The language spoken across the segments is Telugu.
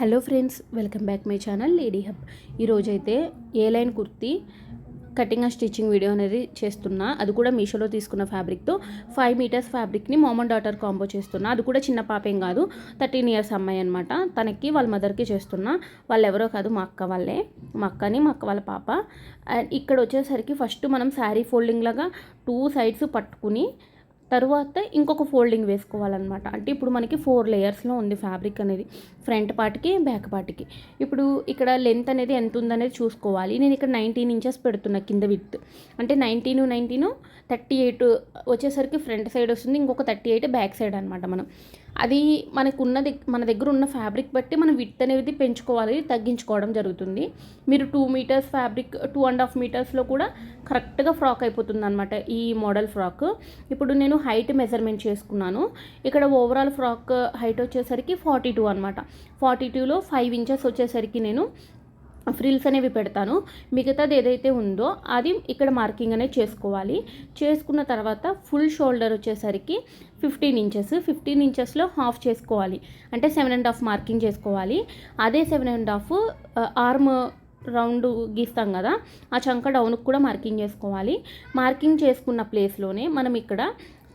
Hello friends, welcome back my channel Lady Hub. ఈరోజైతే A line kurti cutting and stitching video అనేది చేస్తున్నా. అది కూడా మీషోలో తీసుకున్న ఫ్యాబ్రిక్తో 5 మీటర్స్ ఫ్యాబ్రిక్ని మామ్ అండ్ డాటర్ కాంబో చేస్తున్నా. అది కూడా చిన్న పాపేం కాదు, 13 ఇయర్స్ అమ్మాయి అనమాట. తనకి వాళ్ళ మదర్కి చేస్తున్నా. వాళ్ళు ఎవరో కాదు, మా అక్క వాళ్ళే. మా అక్క వాళ్ళ పాప. అండ్ ఇక్కడ వచ్చేసరికి ఫస్ట్ మనం శారీ ఫోల్డింగ్ లాగా 2 సైడ్స్ పట్టుకుని తర్వాత ఇంకొక ఫోల్డింగ్ వేసుకోవాలన్నమాట. అంటే ఇప్పుడు మనకి 4 లేయర్స్లో ఉంది ఫ్యాబ్రిక్ అనేది, ఫ్రంట్ పార్ట్కి బ్యాక్ పార్ట్కి. ఇప్పుడు ఇక్కడ లెంత్ అనేది ఎంత ఉందనేది చూసుకోవాలి. నేను ఇక్కడ 19 ఇంచెస్ పెడుతున్నా కింద విత్. అంటే 19 38 వచ్చేసరికి ఫ్రంట్ సైడ్ వస్తుంది, ఇంకొక 38 బ్యాక్ సైడ్ అనమాట. అది మన దగ్గర ఉన్న ఫ్యాబ్రిక్ బట్టి మనం విత్ అనేది పెంచుకోవాలి, తగ్గించుకోవడం జరుగుతుంది. మీరు 2 మీటర్స్ ఫ్యాబ్రిక్ 2.5 మీటర్స్లో కూడా కరెక్ట్గా ఫ్రాక్ అయిపోతుంది అనమాట ఈ మోడల్ ఫ్రాక్. ఇప్పుడు నేను హైట్ మెజర్మెంట్ చేసుకున్నాను. ఇక్కడ ఓవరాల్ ఫ్రాక్ హైట్ వచ్చేసరికి 42 అనమాట. 42లో 5 ఇంచెస్ వచ్చేసరికి నేను ఫ్రిల్స్ అనేవి పెడతాను. మిగతాది ఏదైతే ఉందో అది ఇక్కడ మార్కింగ్ అనేది చేసుకోవాలి. చేసుకున్న తర్వాత ఫుల్ షోల్డర్ వచ్చేసరికి 15 ఇంచెస్లో హాఫ్ చేసుకోవాలి. అంటే 7.5 మార్కింగ్ చేసుకోవాలి. అదే 7.5 ఆర్మ్ రౌండ్ గీస్తాం కదా, ఆ చంక డౌన్కి కూడా మార్కింగ్ చేసుకోవాలి. మార్కింగ్ చేసుకున్న ప్లేస్లోనే మనం ఇక్కడ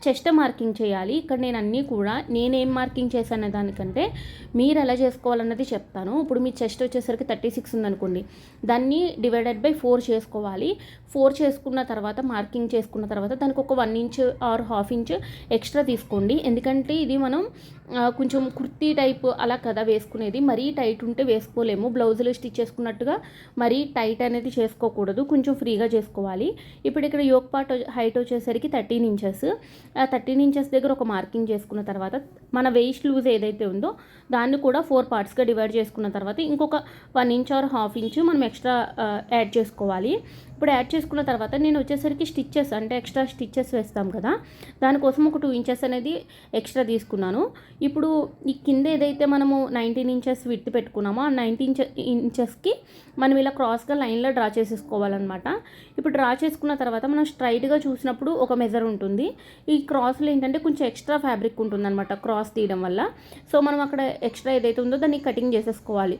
చెస్ట్ మార్కింగ్ చేయాలి. ఇక్కడ నేను అన్నీ కూడా నేనేం మార్కింగ్ చేశాను దానికంటే మీరు ఎలా చేసుకోవాలన్నది చెప్తాను. ఇప్పుడు మీ చెస్ట్ వచ్చేసరికి 36 ఉందనుకోండి, దాన్ని డివైడెడ్ బై 4 చేసుకోవాలి. 4 చేసుకున్న తర్వాత మార్కింగ్ చేసుకున్న తర్వాత దానికి ఒక 1 inch or half inch extra తీసుకోండి. ఎందుకంటే ఇది మనం కొంచెం కుర్తీ టైప్ అలా కదా వేసుకునేది. మరీ టైట్ ఉంటే వేసుకోలేము. బ్లౌజులు స్టిచ్ చేసుకున్నట్టుగా మరీ టైట్ అనేది చేసుకోకూడదు, కొంచెం ఫ్రీగా చేసుకోవాలి. ఇప్పుడు ఇక్కడ యోక్ పార్ట్ హైట్ వచ్చేసరికి 13 ఇంచెస్. 13 ఇంచెస్ దగ్గర ఒక మార్కింగ్ చేసుకున్న తర్వాత మన వెయిస్ట్ లూజ్ ఏదైతే ఉందో దాన్ని కూడా 4 పార్ట్స్గా డివైడ్ చేసుకున్న తర్వాత ఇంకొక 1 ఇంచ్ ఆర్ హాఫ్ ఇంచ్ మనం ఎక్స్ట్రా యాడ్ చేసుకోవాలి. ఇప్పుడు యాడ్ చేసుకున్న తర్వాత నేను వచ్చేసరికి స్టిచ్చెస్ అంటే ఎక్స్ట్రా స్టిచ్చెస్ వేస్తాం కదా, దానికోసం ఒక 2 ఇంచెస్ అనేది ఎక్స్ట్రా తీసుకున్నాను. ఇప్పుడు ఈ కింద ఏదైతే మనము 19 ఇంచెస్ విడ్త్ పెట్టుకున్నామో ఆ 19 ఇంచెస్కి మనం ఇలా క్రాస్గా లైన్లో డ్రా చేసేసుకోవాలన్నమాట. ఇప్పుడు డ్రా చేసుకున్న తర్వాత మనం స్ట్రైట్గా చూసినప్పుడు ఒక మెజర్ ఉంటుంది. ఈ క్రాస్లో ఏంటంటే కొంచెం ఎక్స్ట్రా ఫ్యాబ్రిక్ ఉంటుందన్నమాట క్రాస్ తీయడం వల్ల. సో మనం అక్కడ ఎక్స్ట్రా ఏదైతే ఉందో దాన్ని కటింగ్ చేసేసుకోవాలి.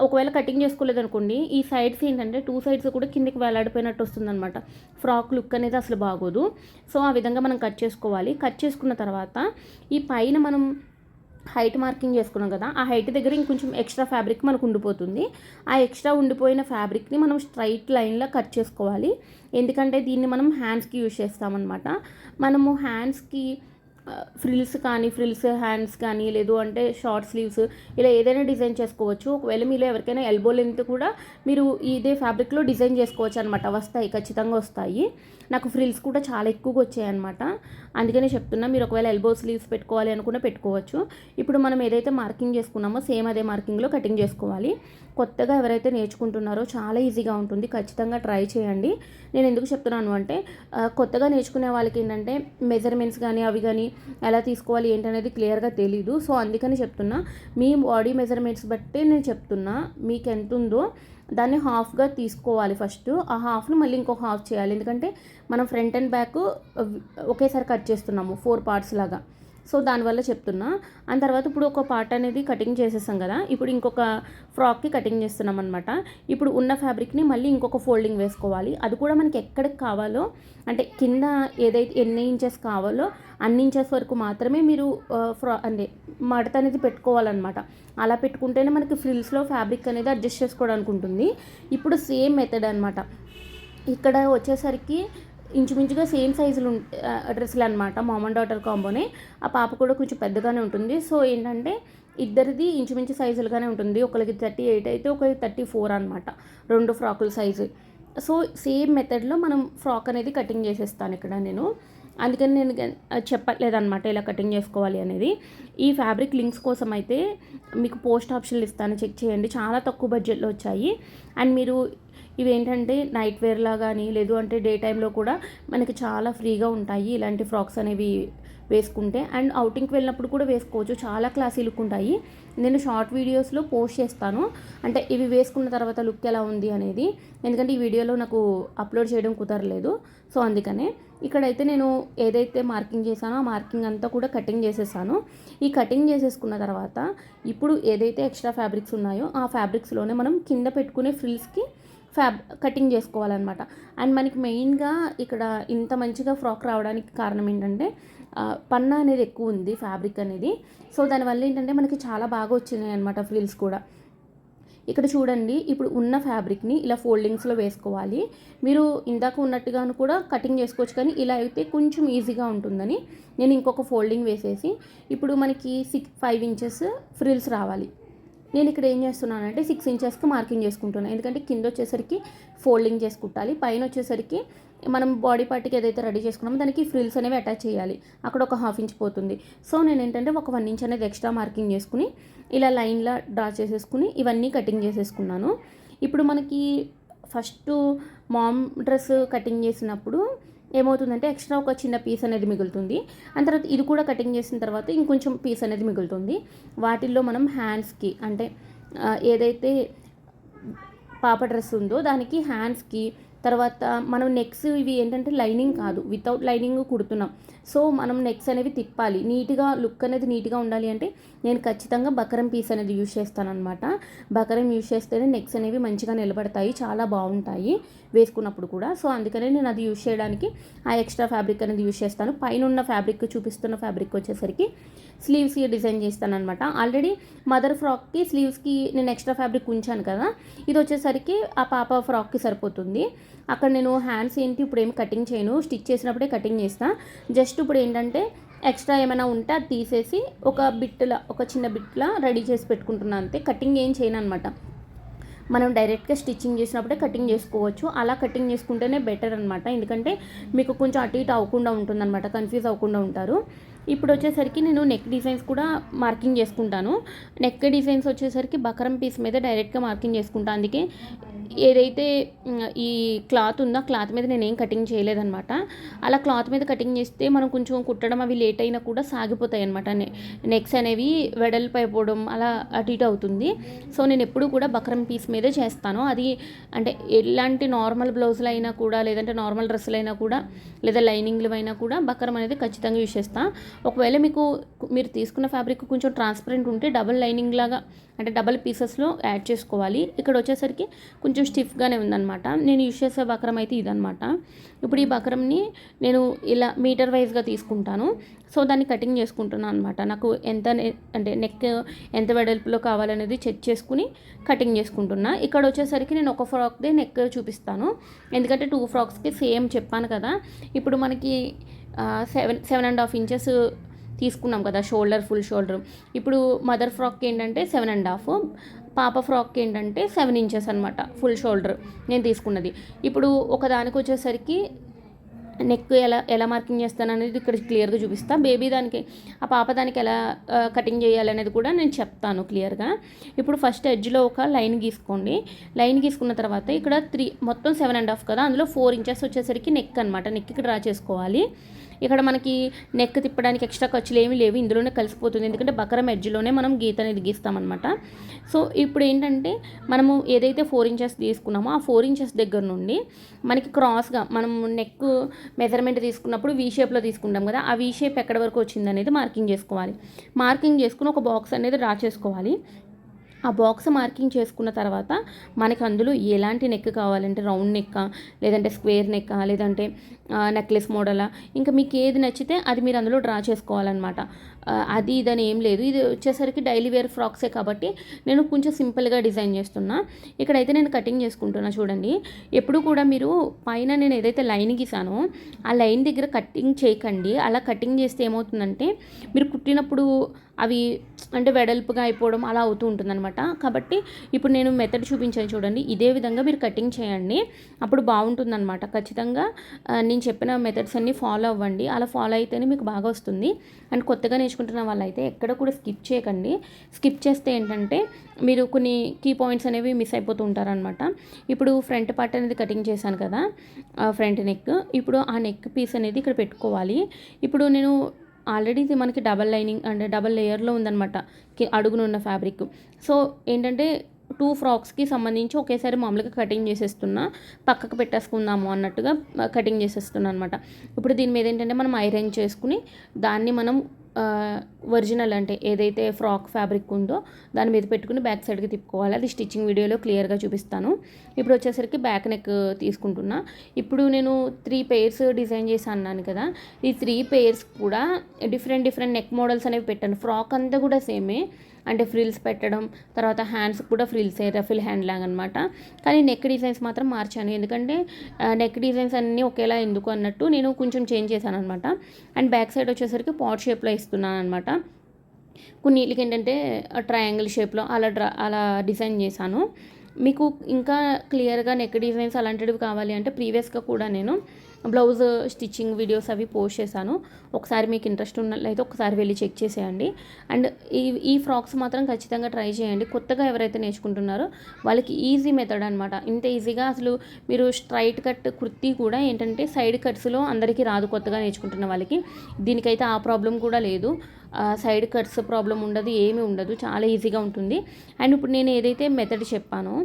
ఒకవేళ కటింగ్ చేసుకోలేదనుకోండి, ఈ సైడ్స్ ఏంటంటే 2 సైడ్స్ కూడా కిందికి వేలాడిపోయినట్టు వస్తుందన్నమాట. ఫ్రాక్ లుక్ అనేది అసలు బాగోదు. సో ఆ విధంగా మనం కట్ చేసుకోవాలి. కట్ చేసుకున్న తర్వాత ఈ పైన మనం హైట్ మార్కింగ్ చేసుకున్నాం కదా, ఆ హైట్ దగ్గర ఇంకొంచెం ఎక్స్ట్రా ఫ్యాబ్రిక్ మనకు ఉండిపోతుంది. ఆ ఎక్స్ట్రా ఉండిపోయిన ఫ్యాబ్రిక్ని మనం స్ట్రైట్ లైన్లో కట్ చేసుకోవాలి. ఎందుకంటే దీన్ని మనం హ్యాండ్స్కి యూజ్ చేస్తామన్నమాట. మనము హ్యాండ్స్కి ఫ్రిల్స్ హ్యాండ్స్ కానీ లేదు అంటే షార్ట్ స్లీవ్స్ ఇలా ఏదైనా డిజైన్ చేసుకోవచ్చు. ఒకవేళ మీరు ఎవరికైనా ఎల్బో లెంత్ కూడా మీరు ఇదే ఫ్యాబ్రిక్లో డిజైన్ చేసుకోవచ్చు అనమాట. వస్తాయి, ఖచ్చితంగా వస్తాయి. నాకు ఫ్రిల్స్ కూడా చాలా ఎక్కువగా వచ్చాయన్నమాట. అందుకనే చెప్తున్నా, మీరు ఒకవేళ ఎల్బో స్లీవ్స్ పెట్టుకోవాలి అనుకున్నా పెట్టుకోవచ్చు. ఇప్పుడు మనం ఏదైతే మార్కింగ్ చేసుకున్నామో సేమ్ అదే మార్కింగ్లో కటింగ్ చేసుకోవాలి. కొత్తగా ఎవరైతే నేర్చుకుంటున్నారో చాలా ఈజీగా ఉంటుంది, ఖచ్చితంగా ట్రై చేయండి. నేను ఎందుకు చెప్తున్నాను అంటే కొత్తగా నేర్చుకునే వాళ్ళకి ఏంటంటే మెజర్మెంట్స్ కానీ అవి కానీ ఎలా తీసుకోవాలి ఏంటనేది క్లియర్గా తెలీదు. సో అందుకని చెప్తున్నా, మీ బాడీ మెజర్మెంట్స్ బట్టే నేను చెప్తున్నా. మీకు ఎంత ఉందో దాన్ని హాఫ్గా తీసుకోవాలి. ఫస్ట్ ఆ హాఫ్ను మళ్ళీ ఇంకొక హాఫ్ చేయాలి. ఎందుకంటే మనం ఫ్రంట్ అండ్ బ్యాక్ ఒకేసారి కట్ చేస్తున్నాము 4 పార్ట్స్ లాగా. సో దానివల్ల చెప్తున్నా. ఆ తర్వాత ఇప్పుడు ఒక పార్ట్ అనేది కటింగ్ చేసేసాం కదా, ఇప్పుడు ఇంకొక ఫ్రాక్కి కటింగ్ చేస్తున్నాం అనమాట. ఇప్పుడు ఉన్న ఫ్యాబ్రిక్ని మళ్ళీ ఇంకొక ఫోల్డింగ్ వేసుకోవాలి. అది కూడా మనకి ఎక్కడికి కావాలో, అంటే కింద ఏదైతే ఎన్ని ఇంచెస్ కావాలో అన్ని ఇంచెస్ వరకు మాత్రమే మీరు అంటే మడత అనేది పెట్టుకోవాలన్నమాట. అలా పెట్టుకుంటేనే మనకి ఫ్రిల్స్లో ఫ్యాబ్రిక్ అనేది అడ్జస్ట్ చేసుకోవడానికి ఉంటుంది. ఇప్పుడు సేమ్ మెథడ్ అనమాట. ఇక్కడ వచ్చేసరికి ఇంచుమించుగా సేమ్ సైజులు డ్రెస్సులు అనమాట. మామ్ అండ్ డాటర్ కాంబోనే. ఆ పాప కూడా కొంచెం పెద్దగానే ఉంటుంది. సో ఏంటంటే ఇద్దరిది ఇంచుమించు సైజులుగానే ఉంటుంది. ఒకరికి 38 అయితే ఒకరికి 34 అనమాట, 2 ఫ్రాకుల సైజు. సో సేమ్ మెథడ్లో మనం ఫ్రాక్ అనేది కటింగ్ చేసేస్తాను ఇక్కడ నేను. అందుకని నేను చెప్పట్లేదన్నమాట ఇలా కటింగ్ చేసుకోవాలి అనేది. ఈ ఫ్యాబ్రిక్ లింక్స్ కోసం అయితే మీకు పోస్ట్ ఆప్షన్లు ఇస్తాను, చెక్ చేయండి. చాలా తక్కువ బడ్జెట్లో వచ్చాయి. అండ్ మీరు ఇవేంటంటే నైట్ వేర్లా కానీ లేదు అంటే డే టైంలో కూడా మనకి చాలా ఫ్రీగా ఉంటాయి ఇలాంటి ఫ్రాక్స్ అనేవి వేసుకుంటే. అండ్ అవుటింగ్కి వెళ్ళినప్పుడు కూడా వేసుకోవచ్చు, చాలా క్లాసీ లుక్ ఉంటాయి. నేను షార్ట్ వీడియోస్లో పోస్ట్ చేస్తాను, అంటే ఇవి వేసుకున్న తర్వాత లుక్ ఎలా ఉంది అనేది. ఎందుకంటే ఈ వీడియోలో నాకు అప్లోడ్ చేయడం కుదరలేదు. సో అందుకనే ఇక్కడైతే నేను ఏదైతే మార్కింగ్ చేశానో ఆ మార్కింగ్ అంతా కూడా కటింగ్ చేసేసాను. ఈ కటింగ్ చేసేసుకున్న తర్వాత ఇప్పుడు ఏదైతే ఎక్స్ట్రా ఫ్యాబ్రిక్స్ ఉన్నాయో ఆ ఫ్యాబ్రిక్స్లోనే మనం కింద పెట్టుకునే ఫ్రిల్స్కి కటింగ్ చేసుకోవాలన్నమాట. అండ్ మనకి మెయిన్గా ఇక్కడ ఇంత మంచిగా ఫ్రాక్ రావడానికి కారణం ఏంటంటే పన్నా అనేది ఎక్కువ ఉంది ఫ్యాబ్రిక్ అనేది. సో దానివల్ల ఏంటంటే మనకి చాలా బాగా వచ్చినాయి అనమాట ఫ్రిల్స్ కూడా. ఇక్కడ చూడండి, ఇప్పుడు ఉన్న ఫ్యాబ్రిక్ని ఇలా ఫోల్డింగ్స్లో వేసుకోవాలి. మీరు ఇందాక ఉన్నట్టుగాను కూడా కటింగ్ చేసుకోవచ్చు, కానీ ఇలా అయితే కొంచెం ఈజీగా ఉంటుందని నేను ఇంకొక ఫోల్డింగ్ వేసేసి ఇప్పుడు మనకి 5 ఇంచెస్ ఫ్రిల్స్ రావాలి. నేను ఇక్కడ ఏం చేస్తున్నానంటే 6 ఇంచెస్కి మార్కింగ్ చేసుకుంటున్నాను. ఎందుకంటే కింద వచ్చేసరికి ఫోల్డింగ్ చేసుకుంటాలి, పైన వచ్చేసరికి మనం బాడీ పార్ట్కి ఏదైతే రెడీ చేసుకున్నామో దానికి ఫ్రిల్స్ అనేవి అటాచ్ చేయాలి. అక్కడ ఒక 1/2 ఇంచ్ పోతుంది. సో నేను ఏంటంటే ఒక 1 ఇంచ్ అనేది ఎక్స్ట్రా మార్కింగ్ చేసుకుని ఇలా లైన్లా డ్రా చేసేసుకుని ఇవన్నీ కటింగ్ చేసేసుకున్నాను. ఇప్పుడు మనకి ఫస్ట్ మామ్ డ్రెస్ కటింగ్ చేసినప్పుడు ఏమవుతుందంటే ఎక్స్ట్రా ఒక చిన్న పీస్ అనేది మిగులుతుంది. అండ్ తర్వాత ఇది కూడా కటింగ్ చేసిన తర్వాత ఇంకొంచెం పీస్ అనేది మిగులుతుంది. వాటిల్లో మనం హ్యాండ్స్కి అంటే ఏదైతే పాప డ్రెస్ ఉందో దానికి హ్యాండ్స్కి, తర్వాత మనం నెక్స్ ఇవి ఏంటంటే లైనింగ్ కాదు, వితౌట్ లైనింగ్ కుడుతున్నాం. సో మనం నెక్స్ అనేవి తిప్పాలి, నీట్గా లుక్ అనేది నీట్గా ఉండాలి అంటే నేను ఖచ్చితంగా బకరం పీస్ అనేది యూజ్ చేస్తానన్నమాట. బకరం యూజ్ చేస్తేనే నెక్స్ అనేవి మంచిగా నిలబడతాయి, చాలా బాగుంటాయి వేసుకున్నప్పుడు కూడా. సో అందుకనే నేను అది యూజ్ చేయడానికి ఆ ఎక్స్ట్రా ఫ్యాబ్రిక్ అనేది యూజ్ చేస్తాను. పైన ఉన్న ఫ్యాబ్రిక్ చూపిస్తున్న ఫ్యాబ్రిక్ వచ్చేసరికి స్లీవ్స్కి డిజైన్ చేస్తాను అనమాట. ఆల్రెడీ మదర్ ఫ్రాక్కి స్లీవ్స్కి నేను ఎక్స్ట్రా ఫ్యాబ్రిక్ ఉంచాను కదా, ఇది వచ్చేసరికి ఆ పాప ఫ్రాక్కి సరిపోతుంది. అక్కడ నేను హ్యాండ్స్ ఏంటి ఇప్పుడు ఏమి కటింగ్ చేయను, స్టిచ్ చేసినప్పుడే కటింగ్ చేస్తాను. జస్ట్ ఇప్పుడు ఏంటంటే ఎక్స్ట్రా ఏమైనా ఉంటే అది తీసేసి ఒక చిన్న బిట్లా రెడీ చేసి పెట్టుకుంటున్నాను అంతే. కటింగ్ ఏం చేయను అనమాట. మనం డైరెక్ట్గా స్టిచ్చింగ్ చేసినప్పుడే కటింగ్ చేసుకోవచ్చు. అలా కటింగ్ చేసుకుంటేనే బెటర్ అనమాట. ఎందుకంటే మీకు కొంచెం అటు ఇటు అవ్వకుండా ఉంటుందన్నమాట, కన్ఫ్యూజ్ అవ్వకుండా ఉంటారు. ఇప్పుడు వచ్చేసరికి నేను నెక్ డిజైన్స్ కూడా మార్కింగ్ చేసుకుంటాను. నెక్ డిజైన్స్ వచ్చేసరికి బకరం పీస్ మీద డైరెక్ట్గా మార్కింగ్ చేసుకుంటాను. అందుకే ఏదైతే ఈ క్లాత్ ఉందో క్లాత్ మీద నేను ఏం కటింగ్ చేయలేదన్నమాట. అలా క్లాత్ మీద కటింగ్ చేస్తే మనం కొంచెం కుట్టడం అవి లేట్ అయినా కూడా సాగిపోతాయి అనమాట. నెక్స్ అనేవి వెడల్పు అయిపోవడం అలా అటు ఇటు అవుతుంది. సో నేను ఎప్పుడు కూడా బకరం పీస్ మీదే చేస్తాను. అది అంటే ఎలాంటి నార్మల్ బ్లౌజులు అయినా కూడా, లేదంటే నార్మల్ డ్రెస్సులు అయినా కూడా, లేదా లైనింగ్లు అయినా కూడా బకరం అనేది ఖచ్చితంగా యూజ్ చేస్తాను. ఒకవేళ మీరు తీసుకున్న ఫ్యాబ్రిక్ కొంచెం ట్రాన్స్పరెంట్ ఉంటే డబుల్ లైనింగ్ లాగా అంటే డబల్ పీసెస్లో యాడ్ చేసుకోవాలి. ఇక్కడ వచ్చేసరికి కొంచెం స్టిఫ్గానే ఉందన్నమాట. నేను యూజ్ చేసే బకరం అయితే ఇదనమాట. ఇప్పుడు ఈ బకరంని నేను ఇలా మీటర్ వైజ్గా తీసుకుంటాను. సో దాన్ని కటింగ్ చేసుకుంటున్నాను అనమాట. నాకు ఎంత అంటే నెక్ ఎంత వెడల్పులో కావాలనేది చెక్ చేసుకుని కటింగ్ చేసుకుంటున్నా. ఇక్కడ వచ్చేసరికి నేను ఒక ఫ్రాక్దే నెక్ చూపిస్తాను, ఎందుకంటే 2 ఫ్రాక్స్కి సేమ్ చెప్పాను కదా. ఇప్పుడు మనకి 7.5 ఇంచెస్ తీసుకున్నాం కదా షోల్డర్, ఫుల్ షోల్డర్. ఇప్పుడు మదర్ ఫ్రాక్కి ఏంటంటే 7.5, పాప ఫ్రాక్కి ఏంటంటే 7 ఇంచెస్ అనమాట ఫుల్ షోల్డర్ నేను తీసుకున్నది. ఇప్పుడు ఒకదానికి వచ్చేసరికి నెక్ ఎలా మార్కింగ్ చేస్తాను అనేది ఇక్కడ క్లియర్గా చూపిస్తా. బేబీ దానికి ఆ పాప దానికి ఎలా కటింగ్ చేయాలనేది కూడా నేను చెప్తాను క్లియర్గా. ఇప్పుడు ఫస్ట్ ఎడ్జ్లో ఒక లైన్ గీసుకోండి. లైన్ గీసుకున్న తర్వాత ఇక్కడ మొత్తం 7.5 కదా, అందులో 4 ఇంచెస్ వచ్చేసరికి నెక్ అనమాట. నెక్కి డ్రా చేసుకోవాలి. ఇక్కడ మనకి నెక్ తిప్పడానికి ఎక్స్ట్రా ఖర్చులు ఏమీ లేవు, ఇందులోనే కలిసిపోతుంది. ఎందుకంటే బకరం ఎడ్జ్లోనే మనం గీత అనేది గీస్తామన్నమాట. సో ఇప్పుడు ఏంటంటే మనము ఏదైతే 4 ఇంచెస్ తీసుకున్నామో ఆ 4 ఇంచెస్ దగ్గర నుండి మనకి క్రాస్గా మనం నెక్ మెజర్మెంట్ తీసుకున్నప్పుడు వీ షేప్లో తీసుకుంటాం కదా, ఆ వీ షేప్ ఎక్కడ వరకు వచ్చింది అనేది మార్కింగ్ చేసుకోవాలి. మార్కింగ్ చేసుకుని ఒక బాక్స్ అనేది డ్రా చేసుకోవాలి. ఆ బాక్స్ మార్కింగ్ చేసుకున్న తర్వాత మనకి అందులో ఎలాంటి నెక్ కావాలంటే రౌండ్ నెక్కా, లేదంటే స్క్వేర్ నెక్కా, లేదంటే నెక్లెస్ మోడలా, ఇంకా మీకు ఏది నచ్చితే అది మీరు అందులో డ్రా చేసుకోవాలన్నమాట. అది ఇదని ఏం లేదు. ఇది వచ్చేసరికి డైలీ వేర్ ఫ్రాక్సే కాబట్టి నేను కొంచెం సింపుల్గా డిజైన్ చేస్తున్నా. ఇక్కడైతే నేను కటింగ్ చేసుకుంటున్నా చూడండి. ఎప్పుడు కూడా మీరు పైన నేను ఏదైతే లైన్ గీసానో ఆ లైన్ దగ్గర కటింగ్ చేయకండి. అలా కటింగ్ చేస్తే ఏమవుతుందంటే మీరు కుట్టినప్పుడు అవి అంటే వెడల్పుగా అయిపోవడం అలా అవుతూ ఉంటుందన్నమాట. కాబట్టి ఇప్పుడు నేను మెథడ్ చూపించాను చూడండి, ఇదే విధంగా మీరు కటింగ్ చేయండి, అప్పుడు బాగుంటుందన్నమాట. ఖచ్చితంగా నేను చెప్పిన మెథడ్స్ అన్నీ ఫాలో అవ్వండి. అలా ఫాలో అయితేనే మీకు బాగా వస్తుంది. అండ్ కొత్తగా నేర్చుకుంటున్న వాళ్ళైతే ఎక్కడ కూడా స్కిప్ చేయకండి. స్కిప్ చేస్తే ఏంటంటే మీరు కొన్ని కీ పాయింట్స్ అనేవి మిస్ అయిపోతూ ఉంటారనమాట. ఇప్పుడు ఫ్రంట్ పార్ట్ అనేది కటింగ్ చేశాను కదా, ఫ్రంట్ నెక్. ఇప్పుడు ఆ నెక్ పీస్ అనేది ఇక్కడ పెట్టుకోవాలి. ఇప్పుడు నేను ఆల్రెడీ ఇది మనకి డబల్ లైనింగ్ అంటే డబల్ లేయర్లో ఉందన్నమాట అడుగునున్న ఫ్యాబ్రిక్. సో ఏంటంటే 2 ఫ్రాక్స్కి సంబంధించి ఒకేసారి మామూలుగా కటింగ్ చేసేస్తున్నా, పక్కకు పెట్టేసుకుందాము అన్నట్టుగా కటింగ్ చేసేస్తున్నాను అనమాట. ఇప్పుడు దీని మీద ఏంటంటే మనం ఐరన్ చేసుకుని దాన్ని మనం ఒరిజినల్ అంటే ఏదైతే ఫ్రాక్ ఫ్యాబ్రిక్ ఉందో దాని మీద పెట్టుకుని బ్యాక్ సైడ్కి తిప్పుకోవాలి. అది స్టిచ్చింగ్ వీడియోలో క్లియర్గా చూపిస్తాను. ఇప్పుడు వచ్చేసరికి బ్యాక్ నెక్ తీసుకుంటున్నా. ఇప్పుడు నేను 3 పెయిర్స్ డిజైన్ చేసి అన్నాను కదా, ఈ 3 పెయిర్స్ కూడా డిఫరెంట్ నెక్ మోడల్స్ అనేవి పెట్టాను. ఫ్రాక్ అంతా కూడా సేమే, అంటే ఫ్రిల్స్ పెట్టడం, తర్వాత హ్యాండ్స్ కూడా ఫ్రిల్సే, రఫిల్ హ్యాండ్ లాగా అనమాట. కానీ నెక్ డిజైన్స్ మాత్రం మార్చాను, ఎందుకంటే నెక్ డిజైన్స్ అన్నీ ఒకేలా ఎందుకు అన్నట్టు నేను కొంచెం చేంజ్ చేశాను అనమాట. అండ్ బ్యాక్ సైడ్ వచ్చేసరికి పాట్ షేప్లో ఇస్తున్నాను అనమాట. కొన్నిటికి ఏంటంటే ట్రయాంగిల్ షేప్లో అలా డిజైన్ చేశాను. మీకు ఇంకా క్లియర్గా నెక్ డిజైన్స్ అలాంటివి కావాలి అంటే ప్రీవియస్గా కూడా నేను బ్లౌజ్ స్టిచ్చింగ్ వీడియోస్ అవి పోస్ట్ చేశాను. ఒకసారి మీకు ఇంట్రెస్ట్ ఉన్నట్లయితే ఒకసారి వెళ్ళి చెక్ చేసేయండి. అండ్ ఈ ఫ్రాక్స్ మాత్రం ఖచ్చితంగా ట్రై చేయండి. కొత్తగా ఎవరైతే నేర్చుకుంటున్నారో వాళ్ళకి ఈజీ మెథడ్ అనమాట. ఇంత ఈజీగా అసలు మీరు స్ట్రైట్ కట్ కుర్తీ కూడా ఏంటంటే సైడ్ కట్స్లో అందరికీ రాదు, కొత్తగా నేర్చుకుంటున్న వాళ్ళకి. దీనికైతే ఆ ప్రాబ్లం కూడా లేదు, సైడ్ కట్స్ ప్రాబ్లం ఉండదు, ఏమీ ఉండదు, చాలా ఈజీగా ఉంటుంది. అండ్ ఇప్పుడు నేను ఏదైతే మెథడ్ చెప్పానో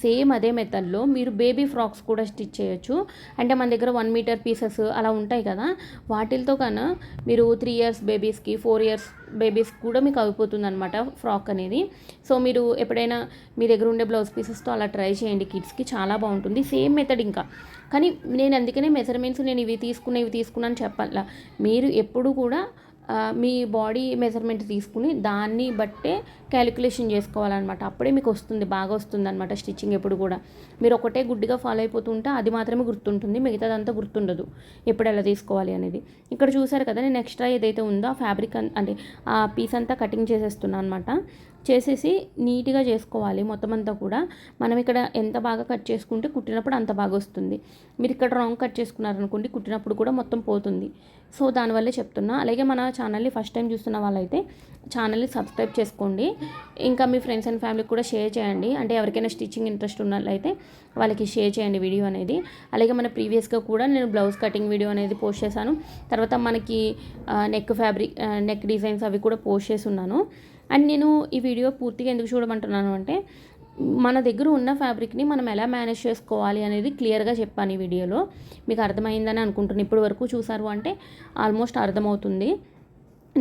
సేమ్ అదే మెథడ్లో మీరు బేబీ ఫ్రాక్స్ కూడా స్టిచ్ చేయొచ్చు. అంటే మన దగ్గర 1 మీటర్ పీసెస్ అలా ఉంటాయి కదా, వాటితో కన్నా మీరు 3 ఇయర్స్ బేబీస్కి 4 ఇయర్స్ బేబీస్కి కూడా మీకు అయిపోతుంది అనమాట ఫ్రాక్ అనేది. సో మీరు ఎప్పుడైనా మీ దగ్గర ఉండే బ్లౌజ్ పీసెస్తో అలా ట్రై చేయండి, కిడ్స్కి చాలా బాగుంటుంది. సేమ్ మెథడ్ ఇంకా. కానీ నేను అందుకనే మెజర్మెంట్స్ నేను ఇవి తీసుకున్నాను చెప్పాలా. మీరు ఎప్పుడు కూడా మీ బాడీ మెజర్మెంట్ తీసుకుని దాన్ని బట్టే క్యాలిక్యులేషన్ చేసుకోవాలన్నమాట. అప్పుడే మీకు వస్తుంది, బాగా వస్తుంది అనమాట స్టిచ్చింగ్. ఎప్పుడు కూడా మీరు ఒకటే గుడ్డిగా ఫాలో అయిపోతుంటే అది మాత్రమే గుర్తుంటుంది, మిగతాదంతా గుర్తుండదు ఎప్పుడు ఎలా తీసుకోవాలి అనేది. ఇక్కడ చూసారు కదా, నేను ఎక్స్ట్రా ఏదైతే ఉందో ఆ ఫ్యాబ్రిక్ అంటే ఆ పీస్ అంతా కటింగ్ చేసేస్తున్నాను అనమాట. చేసేసి నీట్గా చేసుకోవాలి మొత్తం అంతా కూడా. మనం ఇక్కడ ఎంత బాగా కట్ చేసుకుంటే కుట్టినప్పుడు అంత బాగా వస్తుంది. మీరు ఇక్కడ రాంగ్ కట్ చేసుకున్నారనుకోండి, కుట్టినప్పుడు కూడా మొత్తం పోతుంది. సో దానివల్లే చెప్తున్నా. అలాగే మన ఛానల్ని ఫస్ట్ టైం చూస్తున్న వాళ్ళైతే ఛానల్ని సబ్స్క్రైబ్ చేసుకోండి. ఇంకా మీ ఫ్రెండ్స్ అండ్ ఫ్యామిలీకి కూడా షేర్ చేయండి. అంటే ఎవరికైనా స్టిచ్చింగ్ ఇంట్రెస్ట్ ఉన్నట్లయితే వాళ్ళకి షేర్ చేయండి వీడియో అనేది. అలాగే మన ప్రీవియస్గా కూడా నేను బ్లౌజ్ కటింగ్ వీడియో అనేది పోస్ట్ చేశాను. తర్వాత మనకి నెక్ డిజైన్స్ అవి కూడా పోస్ట్ చేసి ఉన్నాను. అండ్ నేను ఈ వీడియో పూర్తిగా ఎందుకు చూడమంటున్నాను అంటే మన దగ్గర ఉన్న ఫ్యాబ్రిక్ని మనం ఎలా మేనేజ్ చేసుకోవాలి అనేది క్లియర్గా చెప్పాను ఈ వీడియోలో. మీకు అర్థమైందని అనుకుంటున్నాను. ఇప్పటి వరకు చూసారు అంటే ఆల్మోస్ట్ అర్థమవుతుంది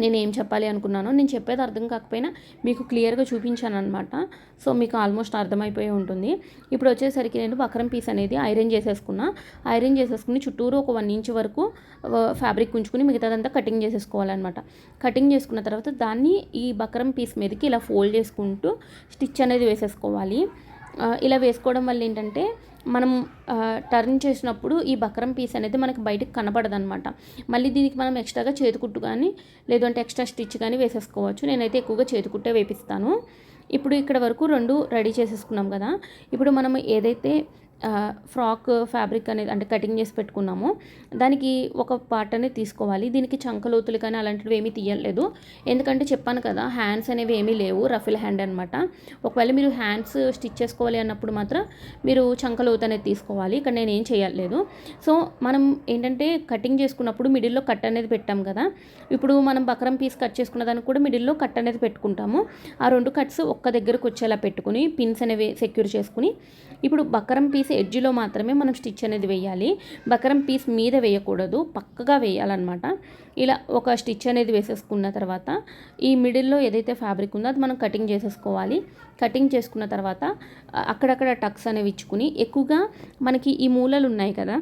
నేను ఏం చెప్పాలి అనుకున్నానో. నేను చెప్పేది అర్థం కాకపోయినా మీకు క్లియర్గా చూపించాను అనమాట. సో మీకు ఆల్మోస్ట్ అర్థమైపోయి ఉంటుంది. ఇప్పుడు వచ్చేసరికి నేను బక్రం పీస్ అనేది ఐరన్ చేసేసుకుని చుట్టూరు ఒక 1 ఇంచ్ వరకు ఫ్యాబ్రిక్ ఉంచుకుని మిగతాదంతా కటింగ్ చేసేసుకోవాలన్నమాట. కటింగ్ చేసుకున్న తర్వాత దాన్ని ఈ బక్రం పీస్ మీదకి ఇలా ఫోల్డ్ చేసుకుంటూ స్టిచ్ అనేది వేసేసుకోవాలి. ఇలా వేసుకోవడం వల్ల ఏంటంటే మనం టర్న్ చేసినప్పుడు ఈ బక్రం పీస్ అనేది మనకి బయటకు కనపడదు అనమాట. మళ్ళీ దీనికి మనం ఎక్స్ట్రాగా చేతికుట్టు కానీ లేదంటే ఎక్స్ట్రా స్టిచ్ కానీ వేసేసుకోవచ్చు. నేనైతే ఎక్కువగా చేతికుట్టే వేపిస్తాను. ఇప్పుడు ఇక్కడ వరకు 2 రెడీ చేసేసుకున్నాం కదా. ఇప్పుడు మనం ఏదైతే ఫ్రాక్ ఫ్యాబ్రిక్ అనేది అంటే కటింగ్ చేసి పెట్టుకున్నామో దానికి ఒక పార్ట్ అనేది తీసుకోవాలి. దీనికి చంకలోతులు కానీ అలాంటివి ఏమీ తీయలేదు, ఎందుకంటే చెప్పాను కదా హ్యాండ్స్ అనేవి ఏమీ లేవు, రఫిల్ హ్యాండ్ అనమాట. ఒకవేళ మీరు హ్యాండ్స్ స్టిచ్ చేసుకోవాలి అన్నప్పుడు మాత్రం మీరు చంకలోతు అనేది తీసుకోవాలి. ఇక్కడ నేను ఏం చేయలేదు. సో మనం ఏంటంటే కటింగ్ చేసుకున్నప్పుడు మిడిల్లో కట్ అనేది పెట్టాం కదా, ఇప్పుడు మనం బక్రం పీస్ కట్ చేసుకున్న దానికి కూడా మిడిల్లో కట్ అనేది పెట్టుకుంటాము. ఆ 2 కట్స్ ఒక్క దగ్గరకు వచ్చేలా పెట్టుకుని పిన్స్ అనేవి సెక్యూర్ చేసుకుని ఇప్పుడు బక్రం పీస్ ఎడ్జ్లో మాత్రమే మనం స్టిచ్ అనేది వేయాలి. బక్రం పీస్ మీద వేయకూడదు, పక్కగా వేయాలన్నమాట. ఇలా ఒక స్టిచ్ అనేది వేసేసుకున్న తర్వాత ఈ మిడిల్లో ఏదైతే ఫ్యాబ్రిక్ ఉందో అది మనం కటింగ్ చేసేసుకోవాలి. కటింగ్ చేసుకున్న తర్వాత అక్కడక్కడ టక్స్ అనేవి ఇచ్చుకుని ఎక్కువగా మనకి ఈ మూలలు ఉన్నాయి కదా,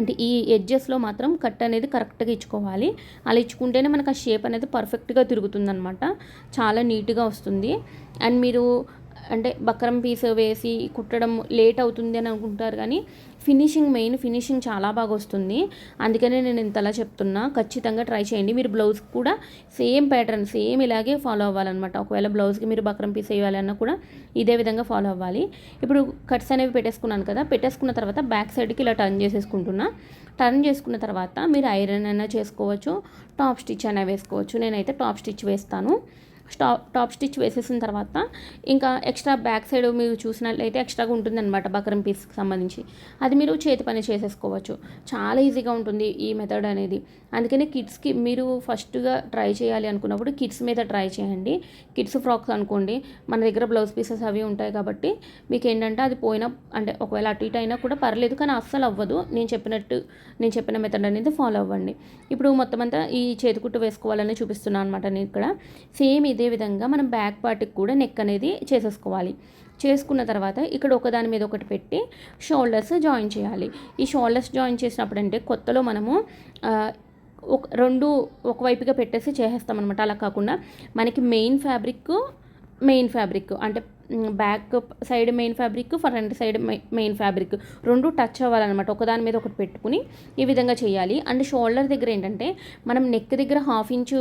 అంటే ఈ ఎడ్జెస్లో మాత్రం కట్ అనేది కరెక్ట్గా ఇచ్చుకోవాలి. అలా ఇచ్చుకుంటేనే మనకు ఆ షేప్ అనేది పర్ఫెక్ట్గా తిరుగుతుందనమాట, చాలా నీట్గా వస్తుంది. అండ్ మీరు అంటే బక్రం పీస్ వేసి కుట్టడం లేట్ అవుతుంది అని అనుకుంటారు, కానీ మెయిన్ ఫినిషింగ్ చాలా బాగా వస్తుంది. అందుకనే నేను ఇంతలా చెప్తున్నా, ఖచ్చితంగా ట్రై చేయండి. మీరు బ్లౌజ్ కూడా సేమ్ ప్యాటర్న్ సేమ్ ఇలాగే ఫాలో అవ్వాలన్నమాట. ఒకవేళ బ్లౌజ్కి మీరు బక్రం పీస్ వేయాలి అన్నా కూడా ఇదే విధంగా ఫాలో అవ్వాలి. ఇప్పుడు కట్స్ అనేవి పెట్టేసుకున్నాను కదా, పెట్టేసుకున్న తర్వాత బ్యాక్ సైడ్కి ఇలా టర్న్ చేసేసుకుంటున్నా. టర్న్ చేసుకున్న తర్వాత మీరు ఐరన్ అయినా చేసుకోవచ్చు, టాప్ స్టిచ్ అయినా వేసుకోవచ్చు. నేనైతే టాప్ స్టిచ్ వేస్తాను. టాప్ స్టిచ్ వేసేసిన తర్వాత ఇంకా ఎక్స్ట్రా బ్యాక్ సైడ్ మీరు చూసినట్లయితే ఎక్స్ట్రాగా ఉంటుందన్నమాట బకరం పీస్కి సంబంధించి, అది మీరు చేతి పని చేసేసుకోవచ్చు. చాలా ఈజీగా ఉంటుంది ఈ మెథడ్ అనేది. అందుకని కిడ్స్కి మీరు ఫస్ట్గా ట్రై చేయాలి అనుకున్నప్పుడు కిడ్స్ మీద ట్రై చేయండి. కిడ్స్ ఫ్రాక్స్ అనుకోండి, మన దగ్గర బ్లౌజ్ పీసెస్ అవి ఉంటాయి కాబట్టి మీకు ఏంటంటే అది పోయినా అంటే ఒకవేళ అటు ఇటు అయినా కూడా పర్లేదు, కానీ అస్సలు అవ్వదు. నేను చెప్పిన మెథడ్ అనేది ఫాలో అవ్వండి. ఇప్పుడు మొత్తం అంతా ఈ చేతికుట్టు వేసుకోవాలని చూపిస్తున్నాను అనమాట నేను ఇక్కడ. సేమ్ ఇదే విధంగా మనం బ్యాక్ పార్ట్కి కూడా నెక్ అనేది చేసేసుకోవాలి. చేసుకున్న తర్వాత ఇక్కడ ఒకదాని మీద ఒకటి పెట్టి షోల్డర్స్ జాయిన్ చేయాలి. ఈ షోల్డర్స్ జాయిన్ చేసినప్పుడు అంటే కొత్తలో మనము రెండు ఒకవైపుగా పెట్టేసి చేసేస్తామన్నమాట. అలా కాకుండా మనకి మెయిన్ ఫ్యాబ్రిక్ అంటే back side main fabric, front side main fabric రెండు టచ్ అవ్వాలన్నమాట. ఒకదాని మీద ఒకటి పెట్టుకుని ఈ విధంగా చేయాలి. అండ్ షోల్డర్ దగ్గర ఏంటంటే మనం నెక్ దగ్గర 1/2 ఇంచు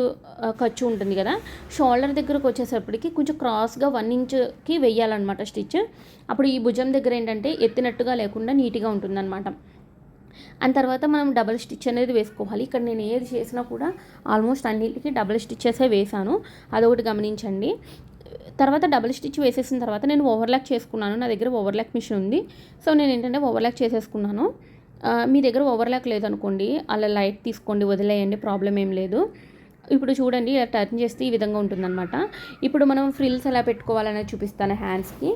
ఖర్చు ఉంటుంది కదా, షోల్డర్ దగ్గరకు వచ్చేసప్పటికి కొంచెం క్రాస్గా 1 ఇంచుకి వెయ్యాలన్నమాట స్టిచ్. అప్పుడు ఈ భుజం దగ్గర ఏంటంటే ఎత్తినట్టుగా లేకుండా నీట్గా ఉంటుందన్నమాట. అండ్ తర్వాత మనం డబల్ స్టిచ్ అనేది వేసుకోవాలి. ఇక్కడ నేను ఏది చేసినా కూడా ఆల్మోస్ట్ అన్నిటికీ డబల్ స్టిచ్చెసే వేసాను, అదొకటి గమనించండి. తర్వాత డబుల్ స్టిచ్ వేసేసిన తర్వాత నేను ఓవర్లాక్ చేసుకున్నాను. నా దగ్గర ఓవర్లాక్ మిషన్ ఉంది, సో నేను ఏంటంటే ఓవర్లాక్ చేసేసుకున్నాను. మీ దగ్గర ఓవర్లాక్ లేదనుకోండి, అలా లైట్ తీసుకోండి, వదిలేయండి, ప్రాబ్లం ఏం లేదు. ఇప్పుడు చూడండి, ఇలా టర్న్ చేస్తే ఈ విధంగా ఉంటుందన్నమాట. ఇప్పుడు మనం ఫ్రిల్స్ ఎలా పెట్టుకోవాలనేది చూపిస్తాను హ్యాండ్స్కి.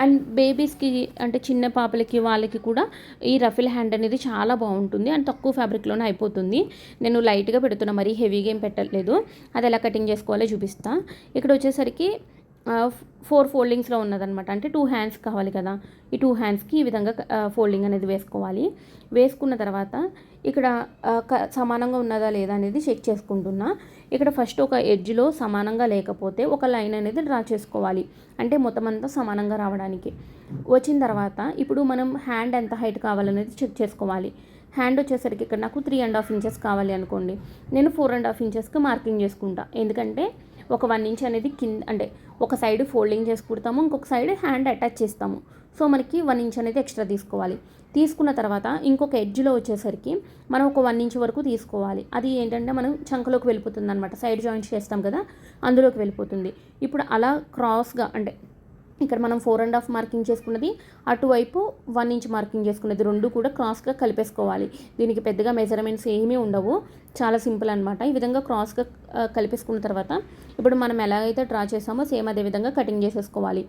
అండ్ బేబీస్కి అంటే చిన్న పాపలకి వాళ్ళకి కూడా ఈ రఫిల్ హ్యాండ్ అనేది చాలా బాగుంటుంది అండ్ తక్కువ ఫ్యాబ్రిక్లోనే అయిపోతుంది. నేను లైట్గా పెడుతున్నా, మరీ హెవీగా ఏం పెట్టలేదు. అది ఎలా కటింగ్ చేసుకోవాలో చూపిస్తా. ఇక్కడ వచ్చేసరికి 4 ఫోల్డింగ్స్లో ఉన్నదనమాట. అంటే 2 హ్యాండ్స్ కావాలి కదా, ఈ 2 హ్యాండ్స్కి ఈ విధంగా ఫోల్డింగ్ అనేది వేసుకోవాలి. వేసుకున్న తర్వాత ఇక్కడ సమానంగా ఉన్నదా లేదా అనేది చెక్ చేసుకుంటున్నా. ఇక్కడ ఫస్ట్ ఒక ఎడ్జ్లో సమానంగా లేకపోతే ఒక లైన్ అనేది డ్రా చేసుకోవాలి, అంటే మొత్తం అంతా సమానంగా రావడానికి. వచ్చిన తర్వాత ఇప్పుడు మనం హ్యాండ్ ఎంత హైట్ కావాలనేది చెక్ చేసుకోవాలి. హ్యాండ్ వచ్చేసరికి ఇక్కడ నాకు 3.5 ఇంచెస్ కావాలి అనుకోండి, నేను 4.5 ఇంచెస్కి మార్కింగ్ చేసుకుంటా. ఎందుకంటే ఒక 1 ఇంచ్ అనేది కింద అంటే ఒక సైడ్ ఫోల్డింగ్ చేసి కుడతాము, ఇంకొక సైడ్ హ్యాండ్ అటాచ్ చేస్తాము. సో మనకి 1 ఇంచ్ అనేది ఎక్స్ట్రా తీసుకోవాలి. తీసుకున్న తర్వాత ఇంకొక ఎడ్జ్లో వచ్చేసరికి మనం ఒక 1 ఇంచ్ వరకు తీసుకోవాలి. అది ఏంటంటే మనం చంకలోకి వెళ్ళిపోతుంది అనమాట, సైడ్ జాయింట్స్ చేస్తాం కదా అందులోకి వెళ్ళిపోతుంది. ఇప్పుడు అలా క్రాస్గా అంటే ఇక్కడ మనం 4.5 మార్కింగ్ చేసుకున్నది, అటువైపు 1 ఇంచ్ మార్కింగ్ చేసుకున్నది, రెండు కూడా క్రాస్గా కలిపేసుకోవాలి. దీనికి పెద్దగా మెజర్మెంట్స్ ఏమీ ఉండవు, చాలా సింపుల్ అనమాట. ఈ విధంగా క్రాస్గా కలిపేసుకున్న తర్వాత ఇప్పుడు మనం ఎలా అయితే డ్రా చేసామో సేమ్ అదే విధంగా కటింగ్ చేసేసుకోవాలి.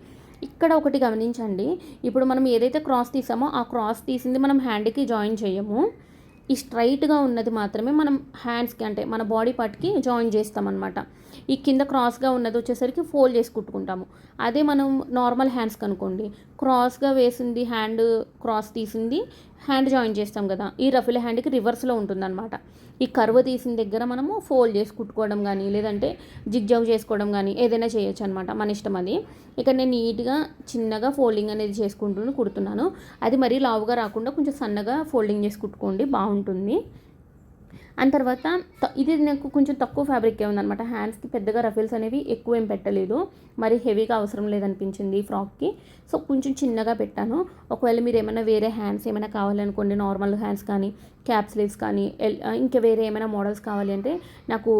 ఇక్కడ ఒకటి గమనించండి, ఇప్పుడు మనం ఏదైతే క్రాస్ తీసామో ఆ క్రాస్ తీసింది మనం హ్యాండ్కి జాయిన్ చేయము. ఈ స్ట్రైట్గా ఉన్నది మాత్రమే మనం హ్యాండ్స్కి అంటే మన బాడీ పార్ట్కి జాయిన్ చేస్తామన్నమాట. ఈ కింద క్రాస్గా ఉన్నది వచ్చేసరికి ఫోల్డ్ చేసి కుట్టుకుంటాము. అదే మనం నార్మల్ హ్యాండ్స్కి అనుకోండి, క్రాస్గా వేసింది హ్యాండ్ క్రాస్ తీసింది హ్యాండ్ జాయిన్ చేస్తాం కదా, ఈ రఫిల్ హ్యాండ్కి రివర్స్లో ఉంటుందన్నమాట. ఈ కర్వ్ తీసిన దగ్గర మనము ఫోల్డ్ చేసి కుట్టుకోవడం కానీ లేదంటే జిగ్జాగ్ చేసుకోవడం కానీ ఏదైనా చేయొచ్చు అనమాట, మన ఇష్టం అది. ఇక్కడ నేను నీట్గా చిన్నగా ఫోల్డింగ్ అనేది చేసుకుంటూ కుడుతున్నాను. అది మరీ లావుగా రాకుండా కొంచెం సన్నగా ఫోల్డింగ్ చేసి కుట్టుకోండి, బాగుంటుంది. అండ్ తర్వాత ఇది నాకు కొంచెం తక్కువ ఫ్యాబ్రిక్ ఉందన్నమాట. హ్యాండ్స్కి పెద్దగా రఫిల్స్ అనేవి ఎక్కువ ఏం పెట్టలేదు, మరి హెవీగా అవసరం లేదనిపించింది ఫ్రాక్కి, సో కొంచెం చిన్నగా పెట్టాను. ఒకవేళ మీరు ఏమైనా వేరే హ్యాండ్స్ ఏమైనా కావాలనుకోండి, నార్మల్ హ్యాండ్స్ కానీ క్యాప్ స్లీవ్స్ కానీ ఇంకా వేరే ఏమైనా మోడల్స్ కావాలి అంటే నాకు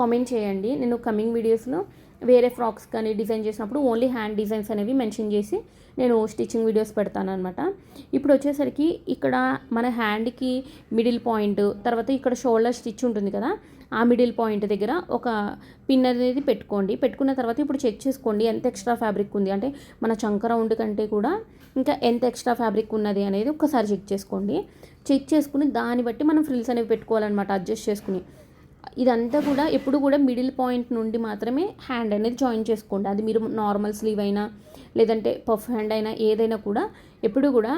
కామెంట్ చేయండి. నేను కమింగ్ వీడియోస్లో వేరే ఫ్రాక్స్ కానీ డిజైన్ చేసినప్పుడు ఓన్లీ హ్యాండ్ డిజైన్స్ అనేవి మెన్షన్ చేసి నేను స్టిచ్చింగ్ వీడియోస్ పెడతాను అనమాట. ఇప్పుడు వచ్చేసరికి ఇక్కడ మన హ్యాండ్కి మిడిల్ పాయింట్, తర్వాత ఇక్కడ షోల్డర్ స్టిచ్ ఉంటుంది కదా, ఆ మిడిల్ పాయింట్ దగ్గర ఒక పిన్ అనేది పెట్టుకోండి. పెట్టుకున్న తర్వాత ఇప్పుడు చెక్ చేసుకోండి ఎంత ఎక్స్ట్రా ఫ్యాబ్రిక్ ఉంది, అంటే మన చంక రౌండ్ కంటే కూడా ఇంకా ఎంత ఎక్స్ట్రా ఫ్యాబ్రిక్ ఉన్నది అనేది ఒకసారి చెక్ చేసుకోండి. చెక్ చేసుకుని దాన్ని బట్టి మనం ఫ్రిల్స్ అనేవి పెట్టుకోవాలన్నమాట, అడ్జస్ట్ చేసుకుని. ఇదంతా కూడా ఎప్పుడు కూడా మిడిల్ పాయింట్ నుండి మాత్రమే హ్యాండ్ అనేది జాయిన్ చేసుకోండి. అది మీరు నార్మల్ స్లీవ్ అయినా లేదంటే పఫ్ హ్యాండ్ అయినా ఏదైనా కూడా ఎప్పుడు కూడా